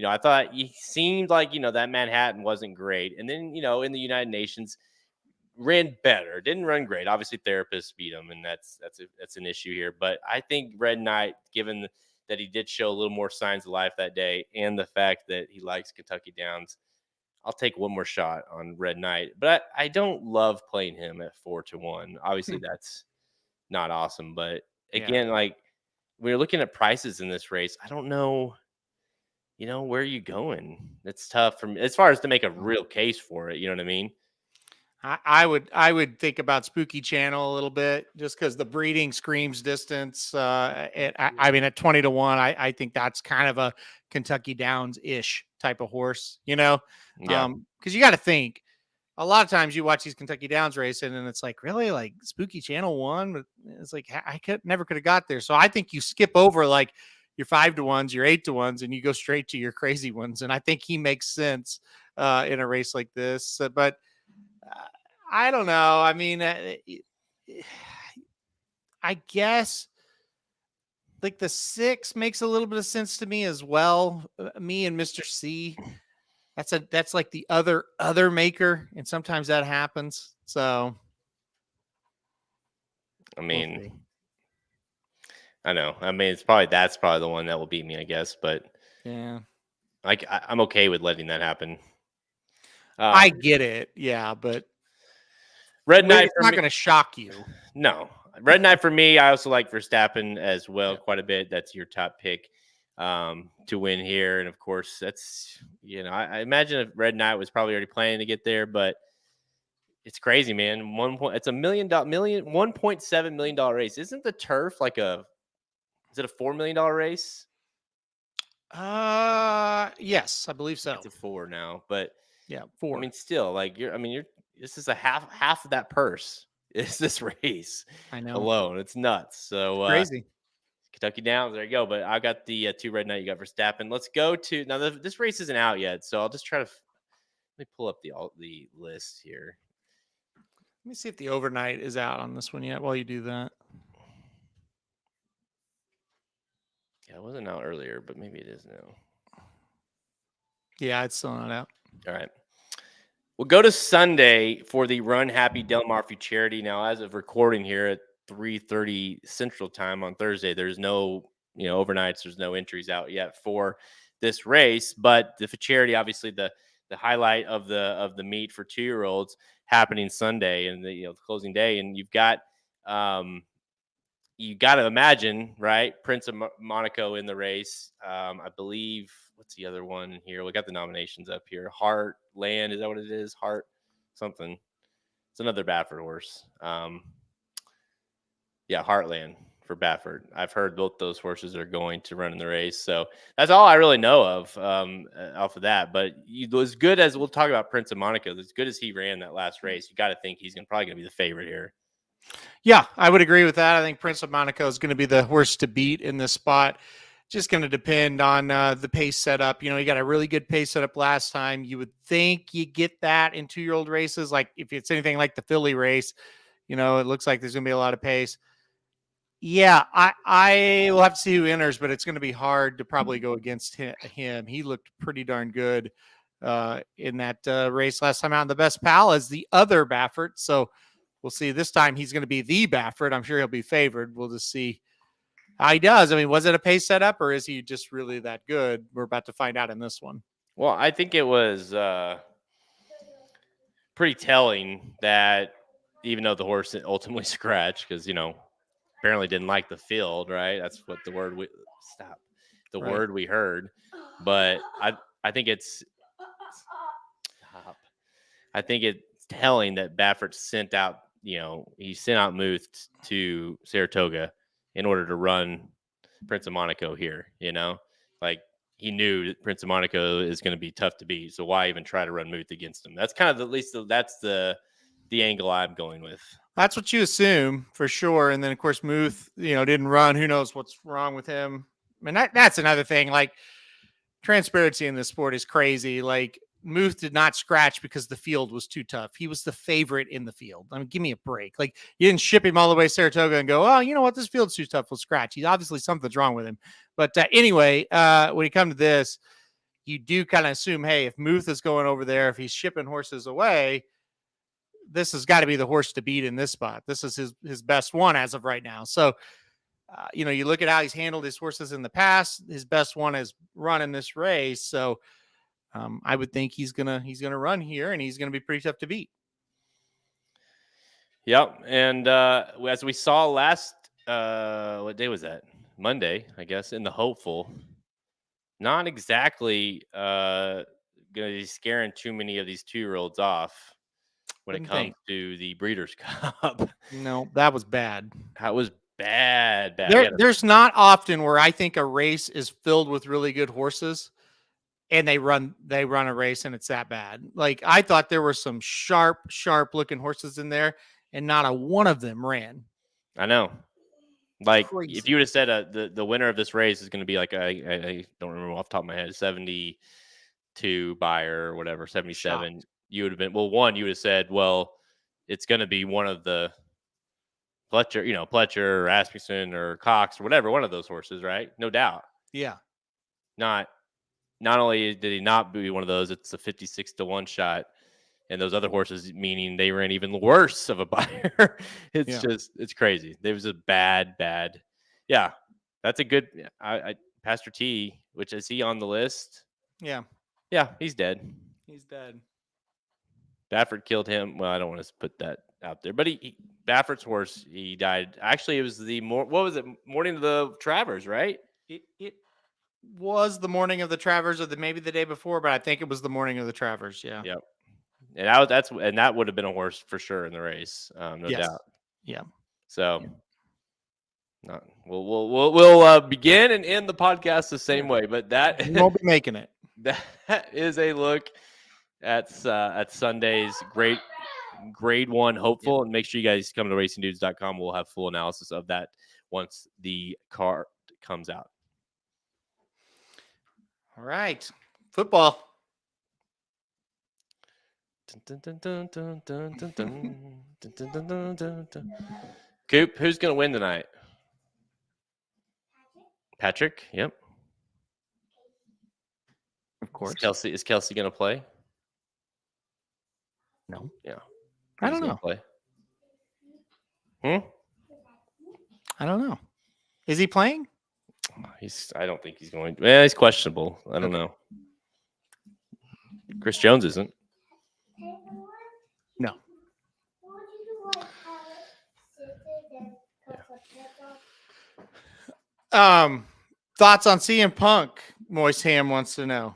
I thought he seemed like that Manhattan wasn't great, and then in the United Nations ran better. Didn't run great. Obviously, therapists beat him, and that's an issue here. But I think Red Knight, given that he did show a little more signs of life that day, and the fact that he likes Kentucky Downs, I'll take one more shot on Red Knight. But I don't love playing him at 4-1. Obviously, that's not awesome. But again, like we're looking at prices in this race. I don't know. Where are you going? It's tough for me as far as to make a real case for it. You know what I mean? I would think about Spooky Channel a little bit just because the breeding screams distance. I mean, at 20-1, I think that's kind of a Kentucky Downs ish type of horse, Yeah. Because you got to think a lot of times you watch these Kentucky Downs racing and it's like, really, like Spooky Channel won, but it's like I never could have got there. So I think you skip over like your 5-1s, your 8-1s, and you go straight to your crazy ones. And I think he makes sense in a race like this. But I don't know. I mean, I guess like the 6 makes a little bit of sense to me as well. Me and Mr. C. That's like the other maker, and sometimes that happens. So, I mean, I know. I mean, that's probably the one that will beat me, I guess. But yeah, like I'm okay with letting that happen. I get it. Yeah, but Red Knight it's not going to shock you. No, Red Knight for me. I also like Verstappen as well, quite a bit. That's your top pick to win here, and of course, that's I imagine if Red Knight was probably already planning to get there, but it's crazy, man. It's $1 million, $1.7 million race. Isn't the turf like is it a $4 million race? Yes, I believe so. It's a 4 now, but yeah, 4. I mean, still, like this is a half of that purse. Is this race? I know Alone? It's nuts. So crazy. Kentucky Downs, there you go. But I got the 2 Red Knight. You got Verstappen. Let's go to now. This race isn't out yet, so I'll just try to let me pull up the list here. Let me see if the overnight is out on this one yet. While you do that, yeah, it wasn't out earlier, but maybe it is now. Yeah, it's still not out. All right. We'll go to Sunday for the Runhappy Del Mar Futurity. Now, as of recording here at 3:30 Central Time on Thursday, there's no overnights. There's no entries out yet for this race, but the Futurity, obviously the highlight of the meet for 2-year-olds, happening Sunday and the closing day, and you've got you got to imagine, right? Prince of Monaco in the race. I believe, what's the other one here? We got the nominations up here. Heartland, is that what it is? Heart something. It's another Baffert horse. Yeah, Heartland for Baffert. I've heard both those horses are going to run in the race. So that's all I really know of off of that. But as good as we'll talk about Prince of Monaco, as good as he ran that last race, you got to think he's probably going to be the favorite here. Yeah, I would agree with that. I think Prince of Monaco is going to be the horse to beat in this spot. Just going to depend on the pace setup. He got a really good pace setup last time. You would think you get that in 2-year-old races. Like if it's anything like the Philly race, it looks like there's going to be a lot of pace. Yeah, I will have to see who enters, but it's going to be hard to probably go against him. He looked pretty darn good in that race last time out. And the best pal is the other Baffert. So we'll see. This time he's going to be the Baffert. I'm sure he'll be favored. We'll just see how he does. I mean, was it a pace setup or is he just really that good? We're about to find out in this one. Well, I think it was pretty telling that even though the horse ultimately scratched because, apparently didn't like the field, right? That's what the word word we heard. But I think it's stop. I think it it's telling that Baffert sent out, he sent out Muth to Saratoga in order to run Prince of Monaco here, like he knew that Prince of Monaco is going to be tough to beat. So why even try to run Muth against him? That's kind of that's the angle I'm going with. That's what you assume for sure. And then of course Muth, didn't run. Who knows what's wrong with him? I mean, that's another thing. Like transparency in this sport is crazy. Like Muth did not scratch because the field was too tough. He was the favorite in the field. I mean, give me a break. Like you didn't ship him all the way to Saratoga and go, oh, you know what? This field's too tough. We'll scratch. He's obviously something's wrong with him. But anyway, when you come to this, you do kind of assume, hey, if Muth is going over there, if he's shipping horses away, this has got to be the horse to beat in this spot. This is his best one as of right now. So, you look at how he's handled his horses in the past. His best one is run in this race. So, I would think he's gonna run here, and he's gonna be pretty tough to beat. Yep, and as we saw last, what day was that? Monday, I guess, in the Hopeful. Not exactly going to be scaring too many of these 2-year-olds off when it comes to the Breeders' Cup. No, that was bad. That was bad. There's not often where I think a race is filled with really good horses and they run a race and it's that bad. Like I thought there were some sharp looking horses in there and not a one of them ran. I know. Like Crazy. If you would have said the winner of this race is going to be like I don't remember off the top of my head, 72 buyer or whatever, 77, shocked. You would have been, one, you would have said, well, it's going to be one of the Pletcher or Asmussen or Cox or whatever, one of those horses, right? No doubt. Yeah. Not only did he not be one of those, it's a 56-1 shot. And those other horses, meaning they ran even worse of a buyer. It's crazy. There was a bad. Yeah, that's a good. Pastor T, which is he on the list? Yeah, he's dead. Baffert killed him. Well, I don't want to put that out there, but Baffert's horse, he died. Actually, it was morning of the Travers, right? It was the morning of the Travers, or maybe the day before, but I think it was the morning of the Travers. Yeah. Yep. And that would have been a horse for sure in the race, no doubt. Yeah. So, we'll begin and end the podcast the same way, but that we won't be making it. That is a look at Sunday's Grade 1 Hopeful, and make sure you guys come to racingdudes.com. We'll have full analysis of that once the card comes out. All right, football. Coop, who's going to win tonight? Patrick? Yep. Of course. Is Kelsey going to play? No. Yeah. I don't know. Play. I don't know. Is he playing? I don't think he's going. Well, he's questionable. I don't know. Chris Jones isn't. No. Thoughts on CM Punk? Moist Ham wants to know.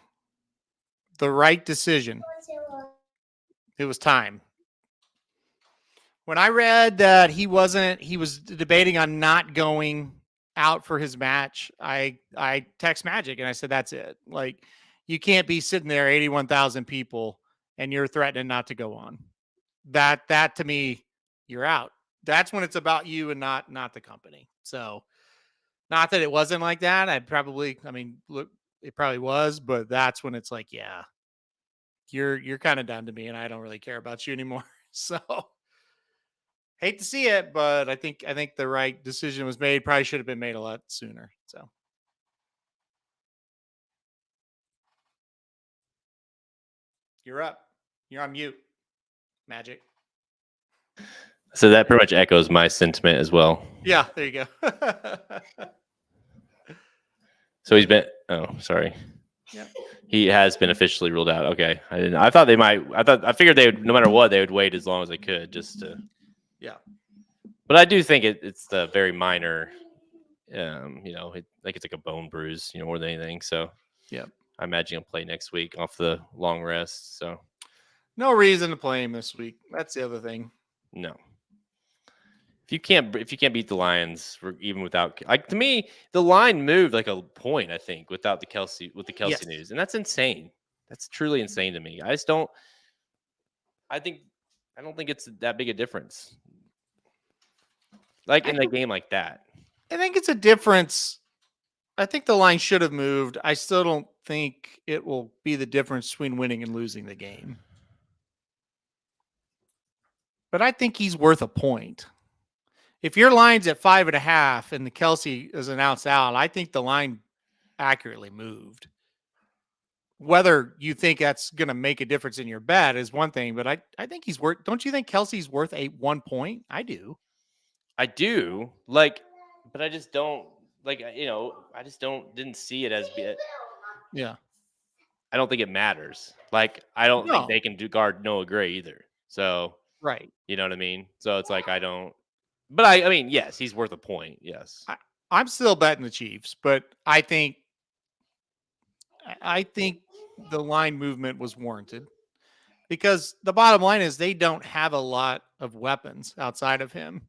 The right decision. It was time. When I read that he was debating on not going out for his match, I text Magic and I said, that's it. Like, you can't be sitting there, 81,000 people, and you're threatening not to go on. That to me, you're out. That's when it's about you and not the company. So, not that it wasn't like that. It probably was, but that's when it's like, yeah, you're kind of done to me, and I don't really care about you anymore. So, hate to see it, but I think the right decision was made. Probably should have been made a lot sooner. So, you're up. You're on mute, Magic. So that pretty much echoes my sentiment as well. Yeah, there you go. So he's been. Oh, sorry. Yeah. He has been officially ruled out. Okay, I didn't. I thought they might. I figured they would. No matter what, they would wait as long as they could, just to. Yeah. But I do think it's the very minor. It's like a bone bruise, more than anything. So. Yeah. I imagine he'll play next week off the long rest. So. No reason to play him this week. That's the other thing. No. If you can't beat the Lions, even without, like, to me, the line moved like a point, I think, without the Kelsey Yes. news, and that's insane. That's truly insane to me. I just don't. I think I don't think it's that big a difference. Like in a game like that. I think it's a difference. I think the line should have moved. I still don't think it will be the difference between winning and losing the game. But I think he's worth a point. If your line's at 5.5 and the Kelsey is announced out, I think the line accurately moved. Whether you think that's going to make a difference in your bet is one thing, but I think he's worth. Don't you think Kelsey's worth 1 point? I do. I do, like, but I just don't, like, I just didn't see it as Yeah. I don't think it matters. Like, I don't think No. they can do guard Noah Gray either. So, Right. you know what I mean? So it's like I don't. But I mean, yes, he's worth a point. Yes. I'm still betting the Chiefs, but I think the line movement was warranted because the bottom line is they don't have a lot of weapons outside of him.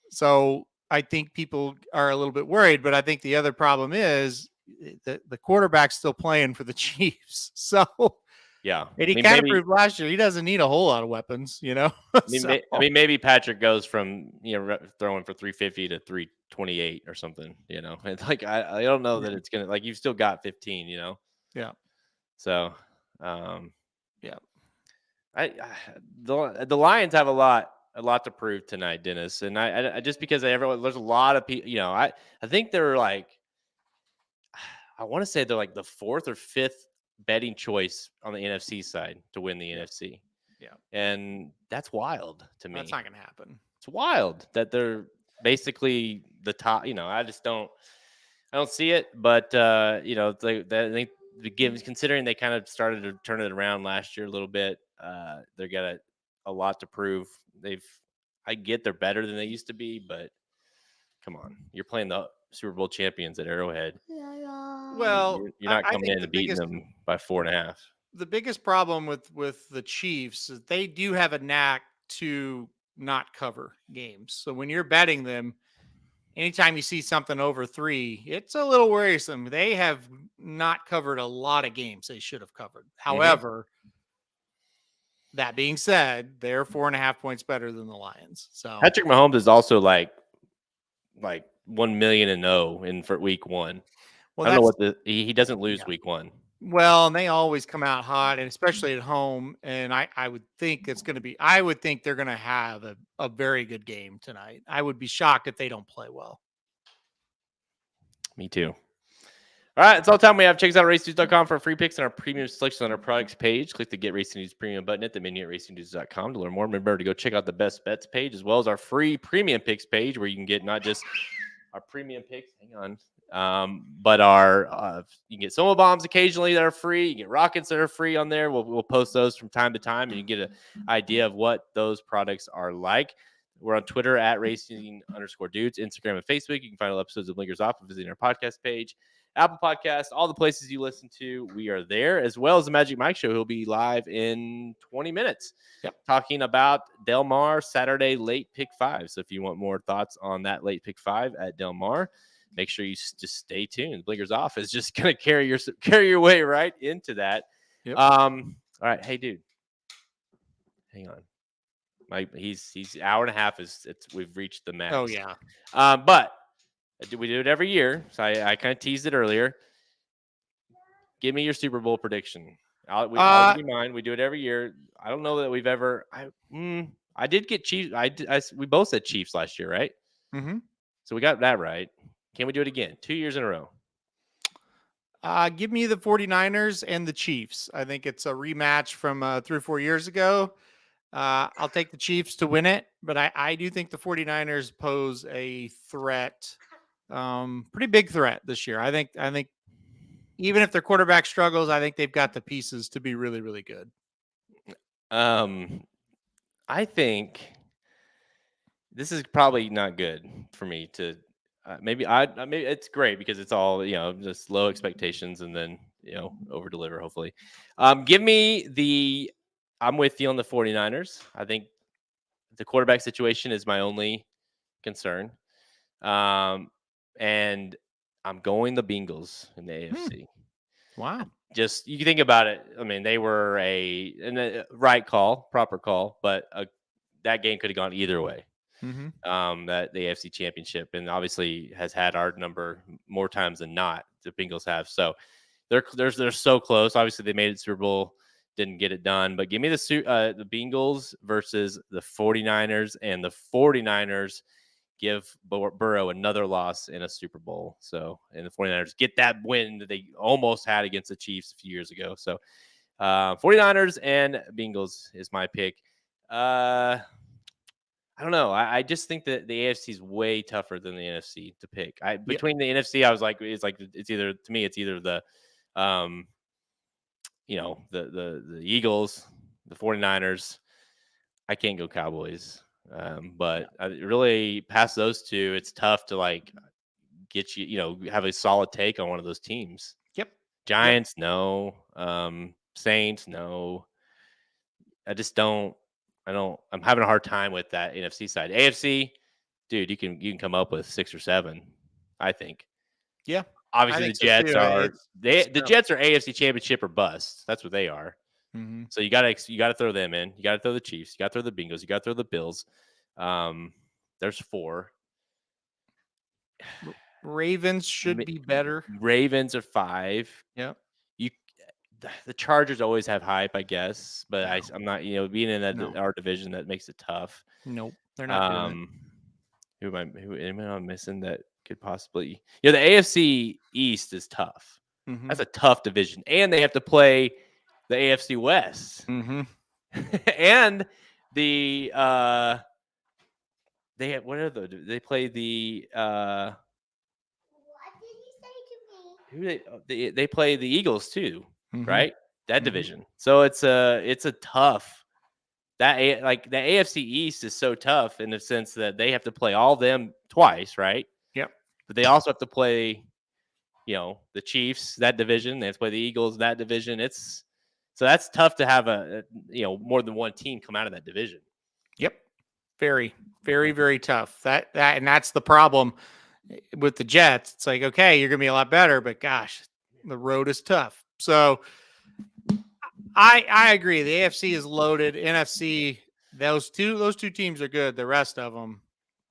So I think people are a little bit worried, but I think the other problem is the quarterback's still playing for the Chiefs. So Yeah. and he I mean, kind of maybe. proved last year he doesn't need a whole lot of weapons, I mean, maybe Patrick goes from throwing for 350 to 328 or something. It's like I don't know that it's gonna, like, you've still got 15. Yeah. So, um, Yeah. the Lions have a lot to prove tonight, Dennis, and I just because there's a lot of people. I think they're like, I want to say they're like the fourth or fifth betting choice on the NFC side to win the NFC. Yeah. And that's wild to me. That's not going to happen. It's wild that they're basically the top. I just don't. I don't see it, but they considering they kind of started to turn it around last year a little bit. They got a lot to prove. I get they're better than they used to be, but come on, you're playing the Super Bowl champions at Arrowhead. Well, You're not I coming think in and beating them by 4.5. the biggest problem with the Chiefs is they do have a knack to not cover games. So when you're betting them, anytime you see something over 3, it's a little worrisome. They have not covered a lot of games they should have covered. However, that being said, they're 4.5 points better than the Lions. So Patrick Mahomes is also like 1,000,000-0 in for week 1. well, I don't know what he doesn't lose week 1. Well, and they always come out hot, and especially at home. And I would think it's going to be. I would think they're going to have a very good game tonight. I would be shocked if they don't play well. Me too. All right, that's all the time we have. Check us out at racenews.com for free picks and our premium selections on our products page. Click the Get Racing News Premium button at the menu at racenews.com to learn more. Remember to go check out the Best Bets page as well as our free premium picks page where you can get not just our premium picks, but our you can get Soma bombs occasionally that are free. You get rockets that are free on there. We'll post those from time to time, and you get an idea of what those products are like. We're on Twitter at racing_dudes, Instagram and Facebook. You can find all episodes of Blinkers Off by visiting our podcast page, Apple Podcasts, all the places you listen to. We are there, as well as the Magic Mike Show. He'll be live in 20 minutes talking about Del Mar Saturday late pick 5. So if you want more thoughts on that late pick 5 at Del Mar, make sure you just stay tuned. Blinkers Off is just going to carry your way right into that. Yep. All right. Hey, dude. Hang on. He's hour and a half. We've reached the max. Oh, yeah. But we do it every year. So I kind of teased it earlier. Give me your Super Bowl prediction. I'll give you mine. We do it every year. I don't know that we've ever. I did get Chiefs. We both said Chiefs last year, right? Mm-hmm. So we got that right. Can we do it again? 2 years in a row. Give me the 49ers and the Chiefs. I think it's a rematch from 3 or 4 years ago. I'll take the Chiefs to win it, but I do think the 49ers pose a threat, pretty big threat this year. I think even if their quarterback struggles, I think they've got the pieces to be really, really good. I think this is probably not good for me to maybe it's great because it's all just low expectations and then over deliver hopefully. Give me the I'm with you on the 49ers. I think the quarterback situation is my only concern. And I'm going the Bengals in the AFC. Wow. Just you think about it. I mean, they were a right call, proper call, but that game could have gone either way. Mm-hmm. That the AFC Championship, and obviously has had our number more times than not. The Bengals have, so they're so close. Obviously, they made it Super Bowl, didn't get it done. But give me the Bengals versus the 49ers, and the 49ers give Burrow another loss in a Super Bowl. So, and the 49ers get that win that they almost had against the Chiefs a few years ago. So, 49ers and Bengals is my pick. I don't know. I just think that the AFC is way tougher than the NFC to pick. Between the NFC, I was like, it's either to me, it's either the, the Eagles, the 49ers. I can't go Cowboys. But really past those two, it's tough to get have a solid take on one of those teams. Yep. Giants, no. Saints, no. I just don't. I'm having a hard time with that NFC side. AFC, dude, you can come up with 6 or 7. I think. Yeah. Obviously, the Jets are the tough. Jets are AFC Championship or bust. That's what they are. Mm-hmm. So you gotta throw them in. You gotta throw the Chiefs. You gotta throw the Bengals. You gotta throw the Bills. There's 4. Ravens should be better. Ravens are 5. Yep. The Chargers always have hype, I guess, but No. I'm not. Being in our division, that makes it tough. Nope, they're not doing it. Who am I missing that could possibly? The AFC East is tough. Mm-hmm. That's a tough division, and they have to play the AFC West, mm-hmm. and the they have, what are they play the What did you say to me? they play the Eagles too, Mm-hmm. right? That division. So it's a tough the AFC East is so tough in the sense that they have to play all them twice, right? Yep. But they also have to play, the Chiefs, that division. They have to play the Eagles, that division. So that's tough to have more than one team come out of that division. Yep. Very, very, very tough. And that's the problem with the Jets. It's like, okay, you're gonna be a lot better, but gosh, the road is tough. So I agree. The AFC is loaded. NFC, those two teams are good. The rest of them,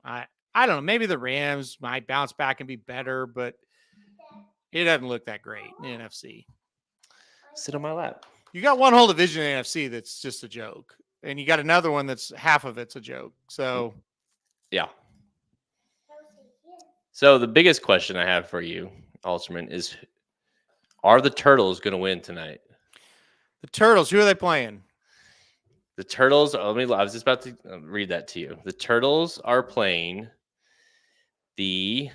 I don't know. Maybe the Rams might bounce back and be better, but it doesn't look that great in the NFC. Sit on my lap. You got one whole division in the NFC that's just a joke, and you got another one that's half of it's a joke. So, yeah. So the biggest question I have for you, Alterman, is: are the Turtles going to win tonight? The Turtles, who are they playing? The Turtles, I was just about to read that to you. The Turtles are playing the,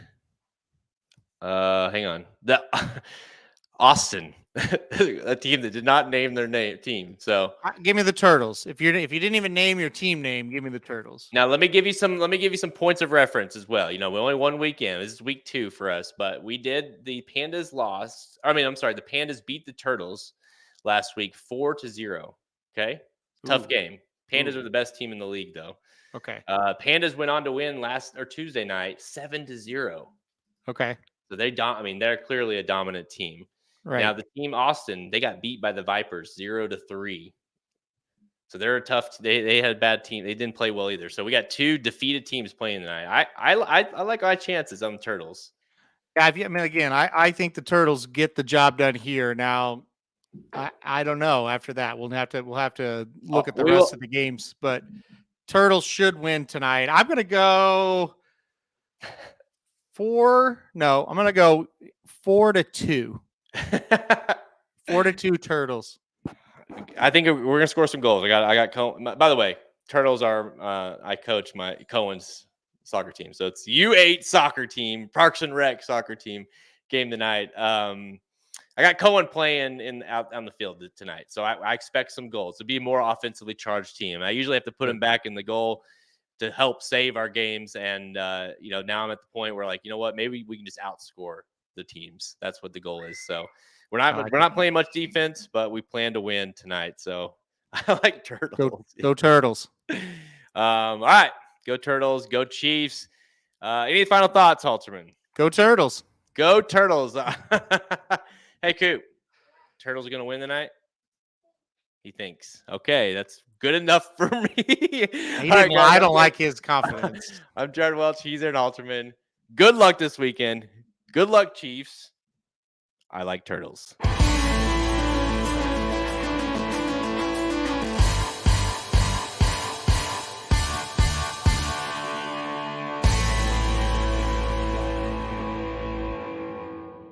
hang on, the Austin, a team that did not name their team. So give me the Turtles. If you didn't even name your team name, give me the Turtles. Now let me give you some points of reference as well. We only one weekend. This is week 2 for us, but we did the Pandas lost. The Pandas beat the Turtles last week 4-0. Okay. Tough game. Pandas are the best team in the league, though. Okay. Pandas went on to win Tuesday night 7-0. Okay. So they're clearly a dominant team. Right. Now the team Austin, they got beat by the Vipers 0-3. So they're a tough. They had a bad team. They didn't play well either. So we got 2 defeated teams playing tonight. I like our chances on the Turtles. Yeah. I think the Turtles get the job done here. Now, I don't know. After that, we'll have to look at the rest of the games. But Turtles should win tonight. I'm going to go 4-2. 4-2 Turtles. I think we're gonna score some goals. I got Cohen. By the way, Turtles are I coach my Cohen's soccer team, so it's U8 soccer team, Parks and Rec soccer team game tonight. I got Cohen playing out on the field tonight, so I expect some goals to be a more offensively charged team. I usually have to put him back in the goal to help save our games, and now I'm at the point where maybe we can just outscore the teams. That's what the goal is. So we're not playing much defense, but we plan to win tonight. So I like Turtles. Go Turtles. All right. Go Turtles. Go Chiefs. Any final thoughts, Halterman? Go Turtles. Go Turtles. Hey, Coop. Turtles are going to win tonight? He thinks. Okay, that's good enough for me. I don't like his confidence. I'm Jared Welch. He's Aaron Halterman. Good luck this weekend. Good luck, Chiefs. I like Turtles.